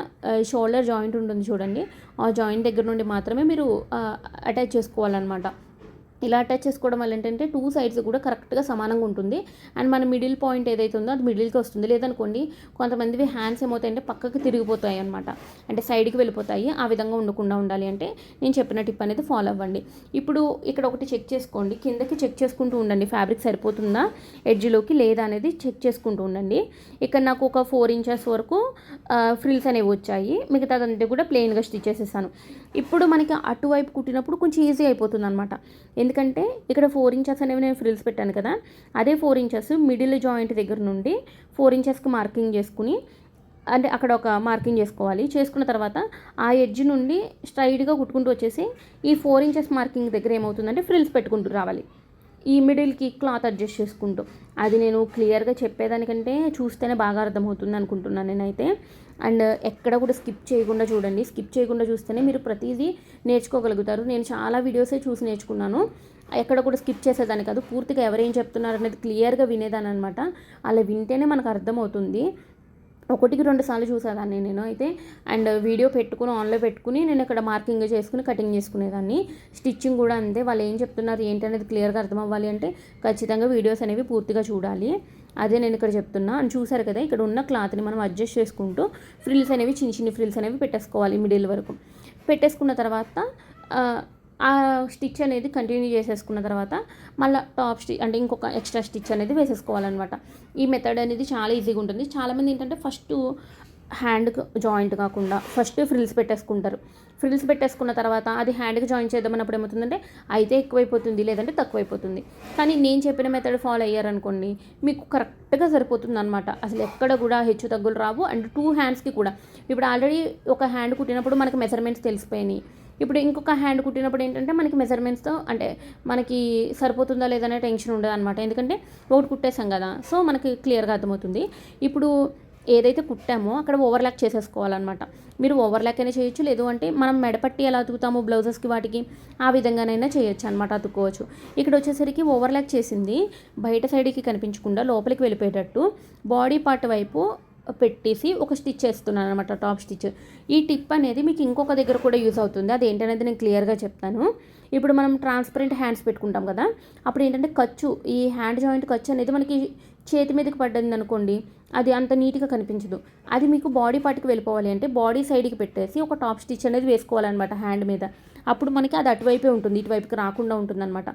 షోల్డర్ జాయింట్ ఉంటుంది చూడండి, ఆ జాయింట్ దగ్గర నుండి మాత్రమే మీరు అటాచ్ చేసుకోవాలన్నమాట. ఇలా అటాచ్ చేసుకోవడం వల్ల ఏంటంటే 2 సైడ్స్ కూడా కరెక్ట్గా సమానంగా ఉంటుంది. అండ్ మన మిడిల్ పాయింట్ ఏదైతే ఉందో అది మిడిల్కి వస్తుంది. లేదనుకోండి కొంతమందివి హ్యాండ్స్ ఏమవుతాయంటే పక్కకి తిరిగిపోతాయి అనమాట, అంటే సైడ్కి వెళ్ళిపోతాయి. ఆ విధంగా ఉండకుండా ఉండాలి అంటే నేను చెప్పిన టిప్ అనేది ఫాలో అవ్వండి. ఇప్పుడు ఇక్కడ ఒకటి చెక్ చేసుకోండి, కిందకి చెక్ చేసుకుంటూ ఉండండి, ఫ్యాబ్రిక్ సరిపోతుందా ఎడ్జ్లోకి లేదా అనేది చెక్ చేసుకుంటూ ఉండండి. ఇక్కడ నాకు ఒక 4 ఇంచెస్ వరకు ఫ్రిల్స్ అనేవి వచ్చాయి, మిగతాదంతా కూడా ప్లెయిన్గా స్టిచ్ చేసేసాను. ఇప్పుడు మనకి అటువైపు కుట్టినప్పుడు కొంచెం ఈజీ అయిపోతుంది అనమాట. ఎందుకంటే ఇక్కడ 4 ఇంచెస్ అనేవి నేను ఫ్రిల్స్ పెట్టాను కదా, అదే 4 ఇంచెస్ మిడిల్ జాయింట్ దగ్గర నుండి 4 ఇంచెస్కి మార్కింగ్ చేసుకుని, అంటే అక్కడ ఒక మార్కింగ్ చేసుకోవాలి. చేసుకున్న తర్వాత ఆ ఎడ్జ్ నుండి స్ట్రైట్గా కుట్టుకుంటూ వచ్చేసి ఈ 4 ఇంచెస్ మార్కింగ్ దగ్గర ఏమవుతుందంటే ఫ్రిల్స్ పెట్టుకుంటూ రావాలి, ఈ మిడిల్కి క్లాత్ అడ్జస్ట్ చేసుకుంటూ. అది నేను క్లియర్గా చెప్పేదానికంటే చూస్తేనే బాగా అర్థమవుతుంది అనుకుంటున్నాను నేనైతే. అండ్ ఎక్కడ కూడా స్కిప్ చేయకుండా చూడండి, స్కిప్ చేయకుండా చూస్తేనే మీరు ప్రతిదీ నేర్చుకోగలుగుతారు. నేను చాలా వీడియోసే చూసి నేర్చుకున్నాను, ఎక్కడ కూడా స్కిప్ చేసేదాన్ని కాదు, పూర్తిగా ఎవరేం చెప్తున్నారు అనేది క్లియర్గా వినేదాన్ని అనమాట. అలా వింటేనే మనకు అర్థమవుతుంది. 1-2 సార్లు చూసేదాన్ని నేను అయితే. అండ్ వీడియో పెట్టుకుని ఆన్లో పెట్టుకుని నేను ఇక్కడ మార్కింగ్ చేసుకుని కటింగ్ చేసుకునేదాన్ని. స్టిచ్చింగ్ కూడా అంతే, వాళ్ళు ఏం చెప్తున్నారు ఏంటి అనేది క్లియర్గా అర్థం అవ్వాలి అంటే ఖచ్చితంగా వీడియోస్ అనేవి పూర్తిగా చూడాలి. అదే నేను ఇక్కడ చెప్తున్నా. అని చూసారు కదా, ఇక్కడ ఉన్న క్లాత్ని మనం అడ్జస్ట్ చేసుకుంటూ ఫ్రిల్స్ అనేవి చిన్న ఫ్రిల్స్ అనేవి పెట్టేసుకోవాలి మిడిల్ వరకు. పెట్టేసుకున్న తర్వాత ఆ స్టిచ్ అనేది కంటిన్యూ చేసేసుకున్న తర్వాత మళ్ళీ టాప్ స్టిచ్ అంటే ఇంకొక ఎక్స్ట్రా స్టిచ్ అనేది వేసేసుకోవాలన్నమాట. ఈ మెథడ్ అనేది చాలా ఈజీగా ఉంటుంది. చాలామంది ఏంటంటే ఫస్ట్ హ్యాండ్కి జాయింట్ కాకుండా ఫస్ట్ ఫ్రిల్స్ పెట్టేసుకుంటారు. ఫ్రిల్స్ పెట్టేసుకున్న తర్వాత అది హ్యాండ్కి జాయిన్ చేద్దామన్నప్పుడు ఏమవుతుందంటే అయితే ఎక్కువైపోతుంది, లేదంటే తక్కువైపోతుంది. కానీ నేను చెప్పిన మెథడ్ ఫాలో అయ్యారనుకోండి మీకు కరెక్ట్గా సరిపోతుంది అనమాట. అసలు ఎక్కడ కూడా హెచ్చు తగ్గులు రావు. అండ్ 2 హ్యాండ్స్కి కూడా ఇప్పుడు ఆల్రెడీ ఒక హ్యాండ్ కుట్టినప్పుడు మనకి మెజర్మెంట్స్ తెలిసిపోయినాయి. ఇప్పుడు ఇంకొక హ్యాండ్ కుట్టినప్పుడు ఏంటంటే మనకి మెజర్మెంట్స్తో అంటే మనకి సరిపోతుందా లేదనే టెన్షన్ ఉండదు అనమాట. ఎందుకంటే ఒకటి కుట్టేసాం కదా, సో మనకి క్లియర్గా అర్థమవుతుంది. ఇప్పుడు ఏదైతే కుట్టామో అక్కడ ఓవర్లాక్ చేసేసుకోవాలన్నమాట. మీరు ఓవర్లాక్ అయినా చేయొచ్చు, లేదు అంటే మనం మెడపట్టి ఎలా అతుకుతామో బ్లౌజెస్కి వాటికి ఆ విధంగానైనా చేయొచ్చు అనమాట, అతుక్కోవచ్చు. ఇక్కడ వచ్చేసరికి ఓవర్లాక్ చేసింది బయట సైడ్కి కనిపించకుండా లోపలికి వెళ్ళిపోయేటట్టు బాడీ పార్ట్ వైపు పెట్టేసి ఒక స్టిచ్ చేస్తున్నాను అనమాట, టాప్ స్టిచ్. ఈ టిప్ అనేది మీకు ఇంకొక దగ్గర కూడా యూజ్ అవుతుంది, అది ఏంటనేది నేను క్లియర్గా చెప్తాను. ఇప్పుడు మనం ట్రాన్స్పరెంట్ హ్యాండ్స్ పెట్టుకుంటాం కదా, అప్పుడు ఏంటంటే ఖర్చు, ఈ హ్యాండ్ జాయింట్ ఖర్చు అనేది మనకి చేతి మీదకి పడ్డది అనుకోండి, అది అంత నీట్గా కనిపించదు. అది మీకు బాడీ పార్ట్కి వెళ్ళిపోవాలి అంటే బాడీ సైడ్కి పెట్టేసి ఒక టాప్ స్టిచ్ అనేది వేసుకోవాలన్నమాట హ్యాండ్ మీద. అప్పుడు మనకి అది అటువైపే ఉంటుంది, ఇటువైపుకి రాకుండా ఉంటుందన్నమాట.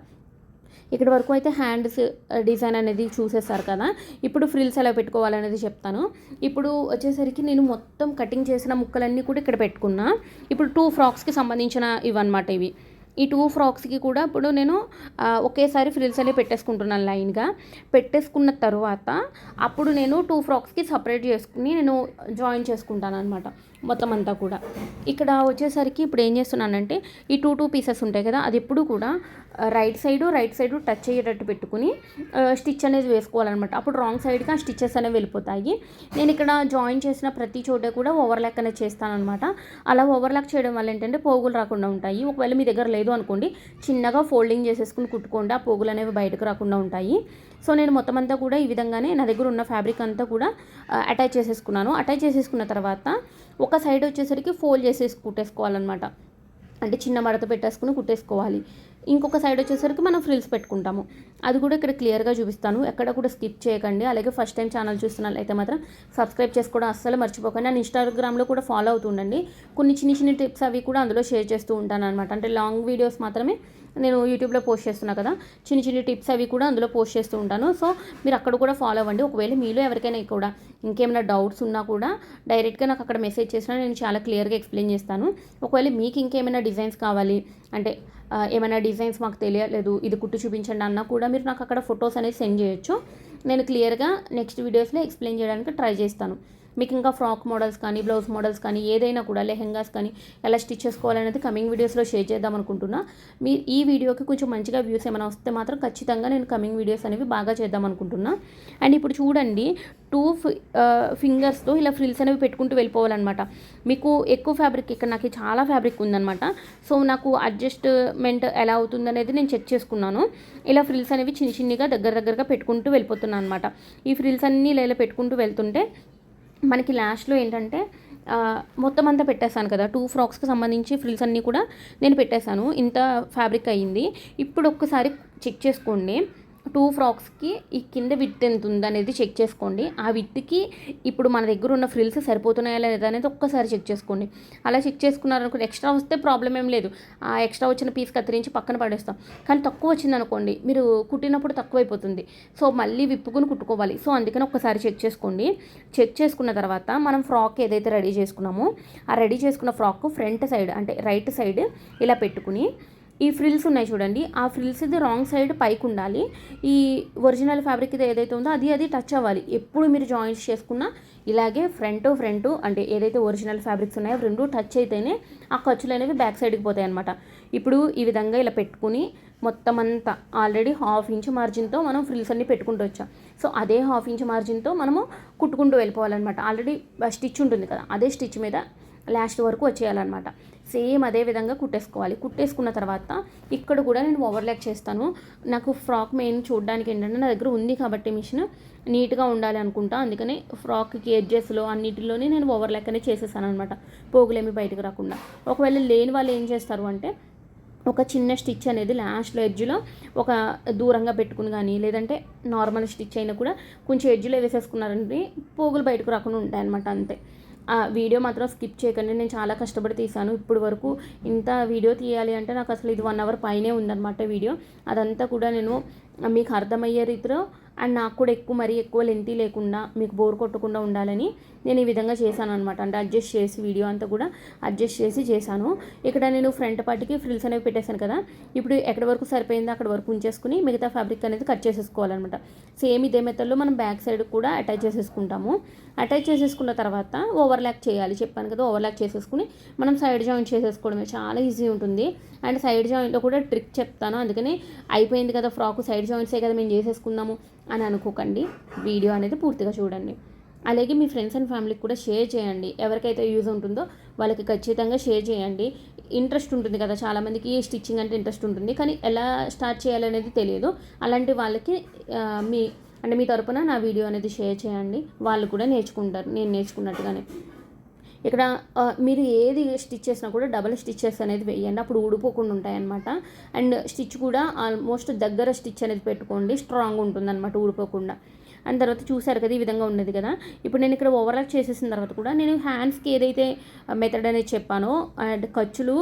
ఇక్కడ వరకు అయితే హ్యాండ్స్ డిజైన్ అనేది చూసేస్తారు కదా, ఇప్పుడు ఫ్రిల్స్ ఎలా పెట్టుకోవాలనేది చెప్తాను. ఇప్పుడు వచ్చేసరికి నేను మొత్తం కటింగ్ చేసిన ముక్కలన్నీ కూడా ఇక్కడ పెట్టుకున్నా. ఇప్పుడు 2 ఫ్రాక్స్కి సంబంధించిన ఇవన్నమాట ఇవి. ఈ 2 ఫ్రాక్స్కి కూడా ఇప్పుడు నేను ఒకేసారి ఫ్రిల్స్ అనేవి పెట్టేసుకుంటున్నాను లైన్గా. పెట్టేసుకున్న తర్వాత అప్పుడు నేను 2 ఫ్రాక్స్కి సపరేట్ చేసుకుని నేను జాయిన్ చేసుకుంటాను అనమాట మొత్తం అంతా కూడా. ఇక్కడ వచ్చేసరికి ఇప్పుడు ఏం చేస్తున్నానంటే ఈ 2 పీసెస్ ఉంటాయి కదా, అది ఎప్పుడు కూడా రైట్ సైడు టచ్ అయ్యేటట్టు పెట్టుకుని స్టిచ్ అనేది వేసుకోవాలన్నమాట. అప్పుడు రాంగ్ సైడ్కి ఆ స్టిచెస్ అనేవి వెళ్ళిపోతాయి. నేను ఇక్కడ జాయిన్ చేసిన ప్రతి చోట కూడా ఓవర్లాక్ అనేది చేస్తానన్నమాట. అలా ఓవర్లాక్ చేయడం వల్ల ఏంటంటే పోగులు రాకుండా ఉంటాయి. ఒకవేళ మీ దగ్గర లేదు అనుకోండి, చిన్నగా ఫోల్డింగ్ చేసేసుకుని కుట్టుకోండి, ఆ పోగులు అనేవి బయటకు రాకుండా ఉంటాయి. సో నేను మొత్తం అంతా కూడా ఈ విధంగానే నా దగ్గర ఉన్న ఫ్యాబ్రిక్ అంతా కూడా అటాచ్ చేసేసుకున్నాను. అటాచ్ చేసేసుకున్న తర్వాత ఒక సైడ్ వచ్చేసరికి ఫోల్డ్ చేసేసి కుట్టేసుకోవాలన్నమాట, అంటే చిన్న మడత పెట్టేసుకుని కుట్టేసుకోవాలి. ఇంకొక సైడ్ వచ్చేసరికి మనం ఫ్రిల్స్ పెట్టుకుంటాము, అది కూడా ఇక్కడ క్లియర్గా చూపిస్తాను, ఎక్కడ కూడా స్కిప్ చేయకండి. అలాగే ఫస్ట్ టైం ఛానల్ చూస్తున్నట్లయితే మాత్రం సబ్స్క్రైబ్ చేసుకోవడం అస్సలు మర్చిపోకండి. నేను ఇన్స్టాగ్రామ్లో కూడా ఫాలో అవుతుండండి, కొన్ని చిన్న టిప్స్ అవి కూడా అందులో షేర్ చేస్తూ ఉంటాను అనమాట. అంటే లాంగ్ వీడియోస్ మాత్రమే నేను యూట్యూబ్లో పోస్ట్ చేస్తున్నా కదా, చిన్న టిప్స్ అవి కూడా అందులో పోస్ట్ చేస్తూ ఉంటాను. సో మీరు అక్కడ కూడా ఫాలో అవ్వండి. ఒకవేళ మీలో ఎవరికైనా కూడా ఇంకేమైనా డౌట్స్ ఉన్నా కూడా డైరెక్ట్గా నాకు అక్కడ మెసేజ్ చేసినా నేను చాలా క్లియర్గా ఎక్స్ప్లెయిన్ చేస్తాను. ఒకవేళ మీకు ఇంకేమైనా డిజైన్స్ కావాలి అంటే ఏమైనా డిజైన్స్ మాకు తెలియలేదు, ఇది కుట్టు చూపించండి అన్నా కూడా మీరు నాకు అక్కడ ఫొటోస్ అనేది సెండ్ చేయొచ్చు. నేను క్లియర్గా నెక్స్ట్ వీడియోస్లో ఎక్స్ప్లెయిన్ చేయడానికి ట్రై చేస్తాను. మీకు ఇంకా ఫ్రాక్ మోడల్స్ కానీ బ్లౌజ్ మోడల్స్ కానీ ఏదైనా కూడా లెహెంగాస్ కానీ ఎలా స్టిచ్ చేసుకోవాలనేది కమింగ్ వీడియోస్లో షేర్ చేద్దాం అనుకుంటున్నా. ఈ వీడియోకి కొంచెం మంచిగా వ్యూస్ ఏమైనా వస్తే మాత్రం ఖచ్చితంగా నేను కమింగ్ వీడియోస్ అనేవి బాగా చేద్దాం అనుకుంటున్నా. అండ్ ఇప్పుడు చూడండి 2 ఫింగర్స్తో ఇలా ఫ్రిల్స్ అనేవి పెట్టుకుంటూ వెళ్ళిపోవాలన్నమాట. మీకు ఎక్కువ ఫ్యాబ్రిక్, ఇక్కడ నాకు చాలా ఫ్యాబ్రిక్ ఉందన్నమాట, సో నాకు అడ్జస్ట్మెంట్ ఎలా అవుతుందనేది నేను చెక్ చేసుకున్నాను. ఇలా ఫ్రిల్స్ అనేవి చిన్నగా దగ్గరగా పెట్టుకుంటూ వెళ్ళిపోతున్నాను అనమాట. ఈ ఫ్రిల్స్ అన్నీ ఇలా పెట్టుకుంటూ వెళ్తుంటే మనకి లాస్ట్లో ఏంటంటే మొత్తం అంతా పెట్టేశాను కదా, 2 ఫ్రాక్స్కి సంబంధించి ఫ్రిల్స్ అన్నీ కూడా నేను పెట్టేశాను. ఇంత ఫ్యాబ్రిక్ అయ్యింది. ఇప్పుడు ఒక్కసారి చెక్ చేసుకోండి, 2 ఫ్రాక్స్కి ఈ కింద విడ్త్ ఎంత ఉందనేది చెక్ చేసుకోండి. ఆ విడ్త్కి ఇప్పుడు మన దగ్గర ఉన్న ఫ్రిల్స్ సరిపోతున్నాయా లేదా అనేది ఒక్కసారి చెక్ చేసుకోండి. అలా చెక్ చేసుకున్నారనుకోండి, ఎక్స్ట్రా వస్తే ప్రాబ్లం ఏం లేదు, ఆ ఎక్స్ట్రా వచ్చిన పీస్ కత్తిరించి పక్కన పడేస్తాం. కానీ తక్కువ వచ్చిందనుకోండి, మీరు కుట్టినప్పుడు తక్కువైపోతుంది, సో మళ్ళీ విప్పుకుని కుట్టుకోవాలి. సో అందుకని ఒక్కసారి చెక్ చేసుకోండి. చెక్ చేసుకున్న తర్వాత మనం ఫ్రాక్ ఏదైతే రెడీ చేసుకున్నామో ఆ రెడీ చేసుకున్న ఫ్రాక్ ఫ్రంట్ సైడ్ అంటే రైట్ సైడ్ ఇలా పెట్టుకుని ఈ ఫ్రిల్స్ ఉన్నాయి చూడండి, ఆ ఫ్రిల్స్ ఇది రాంగ్ సైడ్ పైకి ఉండాలి. ఈ ఒరిజినల్ ఫ్యాబ్రిక్ ఇది ఏదైతే ఉందో అది టచ్ అవ్వాలి. ఎప్పుడు మీరు జాయింట్స్ చేసుకున్నా ఇలాగే ఫ్రంట్ అంటే ఏదైతే ఒరిజినల్ ఫ్యాబ్రిక్స్ ఉన్నాయో రెండు టచ్ అయితేనే ఆ ఖర్చులు అనేవి బ్యాక్ సైడ్కి పోతాయి అనమాట. ఇప్పుడు ఈ విధంగా ఇలా పెట్టుకుని మొత్తం అంతా ఆల్రెడీ 1/2 ఇంచ్ మార్జిన్తో మనం ఫ్రిల్స్ అన్ని పెట్టుకుంటూ వచ్చాం. సో అదే 1/2 ఇంచ్ మార్జిన్తో మనము కుట్టుకుంటూ వెళ్ళిపోవాలన్నమాట. ఆల్రెడీ స్టిచ్ ఉంటుంది కదా, అదే స్టిచ్ మీద లాస్ట్ వరకు వచ్చేయాలన్నమాట. సేమ్ అదే విధంగా కుట్టేసుకోవాలి. కుట్టేసుకున్న తర్వాత ఇక్కడ కూడా నేను ఓవర్లాక్ చేస్తాను. నాకు ఫ్రాక్ మెయిన్ చూడడానికి ఏంటంటే నా దగ్గర ఉంది కాబట్టి మిషన్ నీట్గా ఉండాలి అనుకుంటా, అందుకని ఫ్రాక్కి ఎడ్జెస్లో అన్నిటిలోనే నేను ఓవర్లాక్ అనేది చేసేసాను అనమాట, పోగులేమి బయటకు రాకుండా. ఒకవేళ లేని వాళ్ళు ఏం చేస్తారు అంటే ఒక చిన్న స్టిచ్ అనేది లాస్ట్లో ఎడ్జ్లో ఒక దూరంగా పెట్టుకుని కానీ, లేదంటే నార్మల్ స్టిచ్ అయినా కూడా కొంచెం ఎడ్జ్లో వేసేసుకున్నారంటే పోగులు బయటకు రాకుండా ఉంటాయి అనమాట. అంతే. ఆ వీడియో మాత్రం స్కిప్ చేయకండి, నేను చాలా కష్టపడి తీసాను. ఇప్పుడు వరకు ఇంత వీడియో తీయాలి అంటే నాకు అసలు ఇది 1 అవర్ పైనే ఉందన్నమాట వీడియో. అదంతా కూడా నేను మీకు అర్థమయ్యే రీతిలో అండ్ నాకు కూడా మరీ ఎక్కువ లెంతీ లేకుండా మీకు బోర్ కొట్టకుండా ఉండాలని నేను ఈ విధంగా చేశాను అనమాట. అంటే అడ్జస్ట్ చేసి వీడియో అంతా కూడా అడ్జస్ట్ చేసి చేశాను. ఇక్కడ నేను ఫ్రంట్ పార్ట్కి ఫ్రిల్స్ అనేవి పెట్టేశాను కదా, ఇప్పుడు ఎక్కడి వరకు సరిపోయిందో అక్కడ వరకు ఉంచేసుకుని మిగతా ఫ్యాబ్రిక్ అనేది కట్ చేసేసుకోవాలన్నమాట. సేమ్ ఇదే మెథడ్లో మనం బ్యాక్ సైడ్ కూడా అటాచ్ చేసేసుకుంటాము. అటాచ్ చేసేసుకున్న తర్వాత ఓవర్లాక్ చేయాలి, చెప్పాను కదా. ఓవర్లాక్ చేసేసుకుని మనం సైడ్ జాయింట్ చేసేసుకోవడమే, చాలా ఈజీ ఉంటుంది. అండ్ సైడ్ జాయింట్లో కూడా ట్రిక్ చెప్తాను, అందుకని అయిపోయింది కదా ఫ్రాక్ సైడ్ జాయింట్సే కదా మేము చేసేసుకుందాము అని అనుకోకండి. వీడియో అనేది పూర్తిగా చూడండి. అలాగే మీ ఫ్రెండ్స్ అండ్ ఫ్యామిలీకి కూడా షేర్ చేయండి. ఎవరికైతే యూజ్ ఉంటుందో వాళ్ళకి ఖచ్చితంగా షేర్ చేయండి. ఇంట్రెస్ట్ ఉంటుంది కదా చాలామందికి, స్టిచ్చింగ్ అంటే ఇంట్రెస్ట్ ఉంటుంది కానీ ఎలా స్టార్ట్ చేయాలనేది తెలియదు. అలాంటి వాళ్ళకి మీ తరపున నా వీడియో అనేది షేర్ చేయండి, వాళ్ళు కూడా నేర్చుకుంటారు నేను నేర్చుకున్నట్టుగానే. ఇక్కడ మీరు ఏది స్టిచ్ చేసినా కూడా డబల్ స్టిచ్చెస్ అనేది వేయండి, అప్పుడు ఊడిపోకుండా ఉంటాయన్నమాట. అండ్ స్టిచ్ కూడా ఆల్మోస్ట్ దగ్గర స్టిచ్ అనేది పెట్టుకోండి, స్ట్రాంగ్ ఉంటుందన్నమాట ఊడిపోకుండా. అండ్ తర్వాత చూసారు కదా ఈ విధంగా ఉన్నది కదా. ఇప్పుడు నేను ఇక్కడ ఓవర్లాక్ చేసేసిన తర్వాత కూడా నేను హ్యాండ్స్కి ఏదైతే మెథడ్ అనేది చెప్పానో అండ్ ఖర్చులు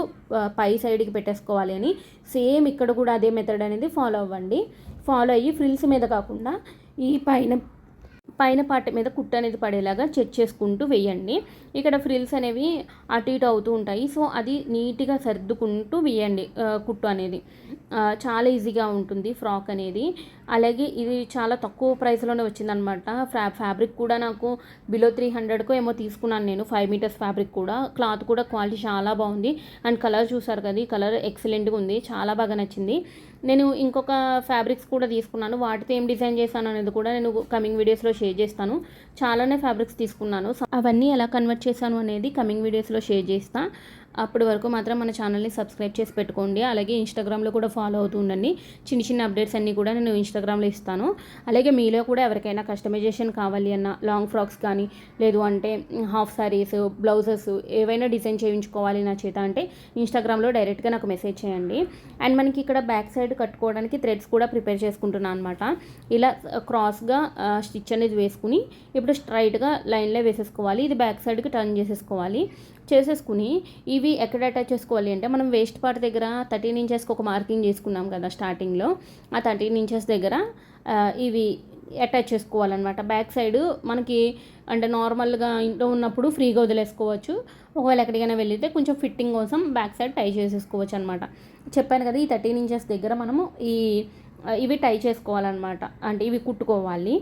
పై సైడ్కి పెట్టేసుకోవాలి అని, సేమ్ ఇక్కడ కూడా అదే మెథడ్ అనేది ఫాలో అవ్వండి. ఫాలో అయ్యి ఫ్రిల్స్ మీద కాకుండా ఈ పైన పార్ట్ మీద కుట్టు అనేది పడేలాగా చెక్ చేసుకుంటూ వేయండి. ఇక్కడ ఫ్రిల్స్ అనేవి అటు ఇటు అవుతూ ఉంటాయి, సో అది నీట్గా సర్దుకుంటూ వేయండి కుట్టు అనేది. చాలా ఈజీగా ఉంటుంది ఫ్రాక్ అనేది. అలాగే ఇది చాలా తక్కువ ప్రైస్లోనే వచ్చిందనమాట. ఫ్యాబ్రిక్ కూడా నాకు బిలో 300కో ఏమో తీసుకున్నాను నేను, 5 మీటర్స్ ఫ్యాబ్రిక్ కూడా. క్లాత్ కూడా క్వాలిటీ చాలా బాగుంది. అండ్ కలర్ చూసారు కదా, ఈ కలర్ ఎక్సలెంట్గా ఉంది, చాలా బాగా నచ్చింది. నేను ఇంకొక ఫ్యాబ్రిక్స్ కూడా తీసుకున్నాను, వాటితో ఏం డిజైన్ చేశాను అనేది కూడా నేను కమింగ్ వీడియోస్లో షేర్ చేస్తాను. చాలానే ఫ్యాబ్రిక్స్ తీసుకున్నాను, అవన్నీ ఎలా కన్వర్ట్ చేశాను అనేది కమింగ్ వీడియోస్లో షేర్ చేస్తాను. అప్పటి వరకు మాత్రం మన ఛానల్ని సబ్స్క్రైబ్ చేసి పెట్టుకోండి. అలాగే ఇన్స్టాగ్రామ్లో కూడా ఫాలో అవుతూ ఉండండి. చిన్న అప్డేట్స్ అన్నీ కూడా నేను ఇన్స్టాగ్రామ్లో ఇస్తాను. అలాగే మీలో కూడా ఎవరికైనా కస్టమైజేషన్ కావాలి అన్న, లాంగ్ ఫ్రాక్స్ కానీ లేదు అంటే హాఫ్ శారీస్, బ్లౌజెస్ ఏవైనా డిజైన్ చేయించుకోవాలి నా చేత అంటే ఇన్స్టాగ్రామ్లో డైరెక్ట్గా నాకు మెసేజ్ చేయండి. అండ్ మనకి ఇక్కడ బ్యాక్ సైడ్ కట్టుకోవడానికి థ్రెడ్స్ కూడా ప్రిపేర్ చేసుకుంటున్నాను అనమాట. ఇలా క్రాస్గా స్టిచ్ అనేది వేసుకుని ఇప్పుడు స్ట్రైట్గా లైన్లో వేసేసుకోవాలి. ఇది బ్యాక్ సైడ్కి టర్న్ చేసేసుకుని ఇవి ఎక్కడ అటాచ్ చేసుకోవాలి అంటే మనం వేస్ట్ పార్ట్ దగ్గర 13 ఇంచెస్కి ఒక మార్కింగ్ చేసుకున్నాం కదా స్టార్టింగ్లో, ఆ 13 ఇంచెస్ దగ్గర ఇవి అటాచ్ చేసుకోవాలన్నమాట. బ్యాక్ సైడ్ మనకి అంటే నార్మల్గా ఇంట్లో ఉన్నప్పుడు ఫ్రీగా వదిలేసుకోవచ్చు, ఒకవేళ ఎక్కడికైనా వెళ్తే కొంచెం ఫిట్టింగ్ కోసం బ్యాక్ సైడ్ టై చేసేసుకోవచ్చు అనమాట. చెప్పాను కదా, ఈ 13 ఇంచెస్ దగ్గర మనము ఇవి టై చేసుకోవాలన్నమాట, అంటే ఇవి కుట్టుకోవాలి.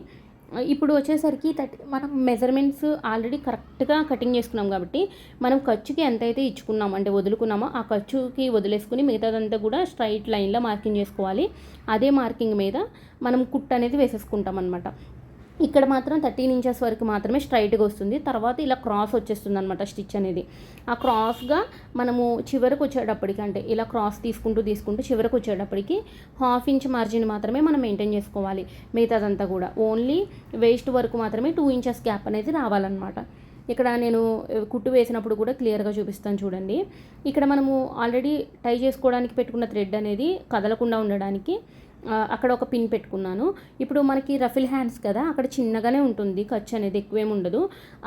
ఇప్పుడు వచ్చేసరికి మనం మెజర్మెంట్స్ ఆల్రెడీ కరెక్ట్గా కటింగ్ చేసుకున్నాం కాబట్టి మనం ఖర్చుకి ఎంతైతే ఇచ్చుకున్నామో అంటే వదులుకున్నామో ఆ ఖర్చుకి వదిలేసుకుని మిగతాదంతా కూడా స్ట్రైట్ లైన్లో మార్కింగ్ చేసుకోవాలి. అదే మార్కింగ్ మీద మనం కుట్టు అనేది వేసేసుకుంటాం అనమాట. ఇక్కడ మాత్రం 13 ఇంచెస్ వరకు మాత్రమే స్ట్రైట్గా వస్తుంది, తర్వాత ఇలా క్రాస్ వచ్చేస్తుంది అనమాట స్టిచ్ అనేది. ఆ క్రాస్గా మనము చివరికి వచ్చేటప్పటికి అంటే ఇలా క్రాస్ తీసుకుంటూ చివరికి వచ్చేటప్పటికి 1/2 ఇంచ్ మార్జిన్ మాత్రమే మనం మెయింటైన్ చేసుకోవాలి. మిగతాదంతా కూడా ఓన్లీ వేస్ట్ వరకు మాత్రమే 2 ఇంచెస్ గ్యాప్ అనేది రావాలన్నమాట. ఇక్కడ నేను కుట్టు వేసినప్పుడు కూడా క్లియర్గా చూపిస్తాను చూడండి. ఇక్కడ మనము ఆల్రెడీ టై చేసుకోవడానికి పెట్టుకున్న థ్రెడ్ అనేది కదలకుండా ఉండడానికి అక్కడ ఒక పిన్ పెట్టుకున్నాను. ఇప్పుడు మనకి రఫిల్ హ్యాండ్స్ కదా, అక్కడ చిన్నగానే ఉంటుంది ఖర్చు అనేది, ఎక్కువేమి ఉండదు.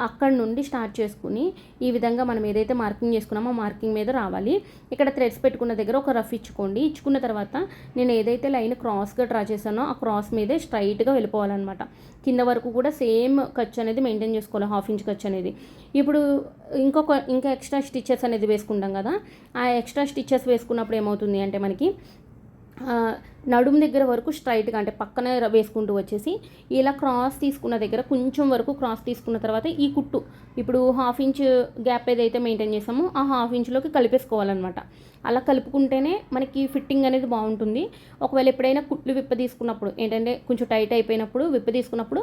అక్కడ నుండి స్టార్ట్ చేసుకుని ఈ విధంగా మనం ఏదైతే మార్కింగ్ చేసుకున్నామో ఆ మార్కింగ్ మీద రావాలి. ఇక్కడ థ్రెడ్స్ పెట్టుకున్న దగ్గర ఒక రఫ్ ఇచ్చుకోండి. ఇచ్చుకున్న తర్వాత నేను ఏదైతే లైన్ క్రాస్గా డ్రా చేశానో ఆ క్రాస్ మీదే స్ట్రైట్గా వెళ్ళిపోవాలన్నమాట. కింద వరకు కూడా సేమ్ ఖర్చు అనేది మెయింటైన్ చేసుకోవాలి, 1/2 ఇంచ్ ఖర్చు అనేది. ఇప్పుడు ఇంకా ఎక్స్ట్రా స్టిచెస్ అనేది వేసుకుంటాం కదా, ఆ ఎక్స్ట్రా స్టిచెస్ వేసుకున్నప్పుడు ఏమవుతుంది అంటే మనకి నడుము దగ్గర వరకు స్ట్రైట్గా అంటే పక్కన వేసుకుంటూ వచ్చేసి ఇలా క్రాస్ తీసుకున్న దగ్గర కొంచెం వరకు క్రాస్ తీసుకున్న తర్వాత ఈ కుట్టు ఇప్పుడు 1/2 ఇంచ్ గ్యాప్ ఏదైతే మెయింటైన్ చేసామో ఆ 1/2 ఇంచ్లోకి కలిపేసుకోవాలన్నమాట. అలా కలుపుకుంటేనే మనకి ఫిట్టింగ్ అనేది బాగుంటుంది. ఒకవేళ ఎప్పుడైనా కుట్లు విప్ప తీసుకున్నప్పుడు ఏంటంటే కొంచెం టైట్ అయిపోయినప్పుడు విప్ప తీసుకున్నప్పుడు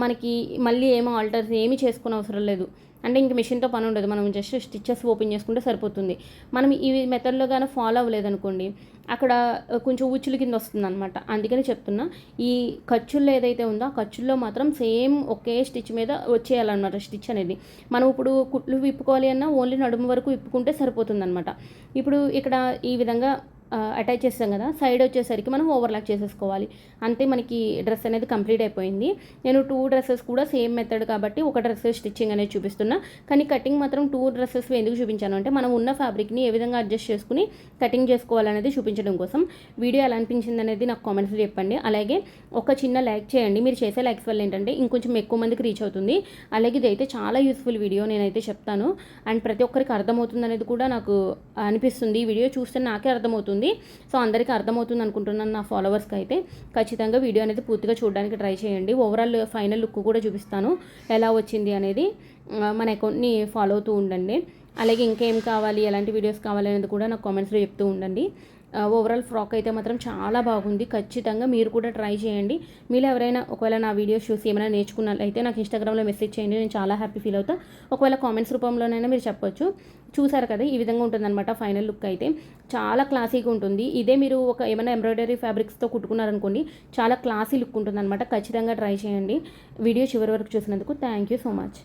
మనకి మళ్ళీ ఏమో ఆల్టర్స్ ఏమీ చేసుకునే అవసరం లేదు. అంటే ఇంక మిషన్తో పని ఉండదు, మనం జస్ట్ స్టిచెస్ ఓపెన్ చేసుకుంటే సరిపోతుంది. మనం ఈ మెథడ్లో కానీ ఫాలో అవ్వలేదనుకోండి అక్కడ కొంచెం ఉచ్చుల కింద వస్తుంది అనమాట. అందుకని చెప్తున్నా, ఈ ఖర్చుల్లో ఏదైతే ఉందో ఆ ఖర్చుల్లో మాత్రం సేమ్ ఒకే స్టిచ్ మీద వచ్చేయాలన్నమాట స్టిచ్ అనేది. మనం ఇప్పుడు కుట్లు విప్పుకోవాలి అన్నా ఓన్లీ నడుము వరకు విప్పుకుంటే సరిపోతుంది అనమాట. ఇప్పుడు ఇక్కడ ఈ విధంగా అటాచ్ చేస్తాం కదా, సైడ్ వచ్చేసరికి మనం ఓవర్లాక్ చేసేసుకోవాలి. అంతే, మనకి డ్రెస్ అనేది కంప్లీట్ అయిపోయింది. నేను 2 డ్రెస్సెస్ కూడా సేమ్ మెథడ్ కాబట్టి ఒక డ్రెస్ స్టిచ్చింగ్ అనేది చూపిస్తున్నా, కానీ కటింగ్ మాత్రం 2 డ్రెస్సెస్ ఎందుకు చూపించాను అంటే మనం ఉన్న ఫ్యాబ్రిక్ని ఏ విధంగా అడ్జస్ట్ చేసుకుని కటింగ్ చేసుకోవాలనేది చూపించడం కోసం. వీడియో ఎలా అనిపించింది అనేది నాకు కామెంట్స్లో చెప్పండి. అలాగే ఒక చిన్న లైక్ చేయండి, మీరు చేసే లైక్స్ వల్ల ఏంటంటే ఇంకొంచెం ఎక్కువ మందికి రీచ్ అవుతుంది. అలాగే ఇది అయితే చాలా యూస్ఫుల్ వీడియో నేనైతే చెప్తాను, అండ్ ప్రతి ఒక్కరికి అర్థమవుతుంది అనేది కూడా నాకు అనిపిస్తుంది. ఈ వీడియో చూస్తే నాకే అర్థమవుతుంది. సో అందరికీ అర్థమవుతుంది అనుకుంటున్నాను. నా ఫాలోవర్స్కి అయితే ఖచ్చితంగా వీడియో అనేది పూర్తిగా చూడడానికి ట్రై చేయండి. ఓవరాల్ ఫైనల్ లుక్ కూడా చూపిస్తాను ఎలా వచ్చింది అనేది. మన అకౌంట్ని ఫాలో అవుతూ ఉండండి. అలాగే ఇంకేం కావాలి, ఎలాంటి వీడియోస్ కావాలి అనేది కూడా నాకు కామెంట్స్లో చెప్తూ ఉండండి. ఓవరాల్ ఫ్రాక్ అయితే మాత్రం చాలా బాగుంది. ఖచ్చితంగా మీరు కూడా ట్రై చేయండి. మీరు ఎవరైనా ఒకవేళ నా వీడియోస్ చూసి ఏమైనా నేర్చుకున్నట్లయితే నాకు ఇన్స్టాగ్రామ్లో మెసేజ్ చేయండి, నేను చాలా హ్యాపీ ఫీల్ అవుతా. ఒకవేళ కామెంట్స్ రూపంలోనైనా మీరు చెప్పొచ్చు. చూసారు కదా, ఈ విధంగా ఉంటుందన్నమాట ఫైనల్ లుక్ అయితే. చాలా క్లాసీగా ఉంటుంది. ఇదే మీరు ఒక ఏమైనా ఎంబ్రాయిడరీ ఫ్యాబ్రిక్స్తో కుట్టుకున్నారనుకోండి చాలా క్లాసీ లుక్ ఉంటుందన్నమాట. ఖచ్చితంగా ట్రై చేయండి. వీడియో చివరి వరకు చూసినందుకు థ్యాంక్ యూ సో మచ్.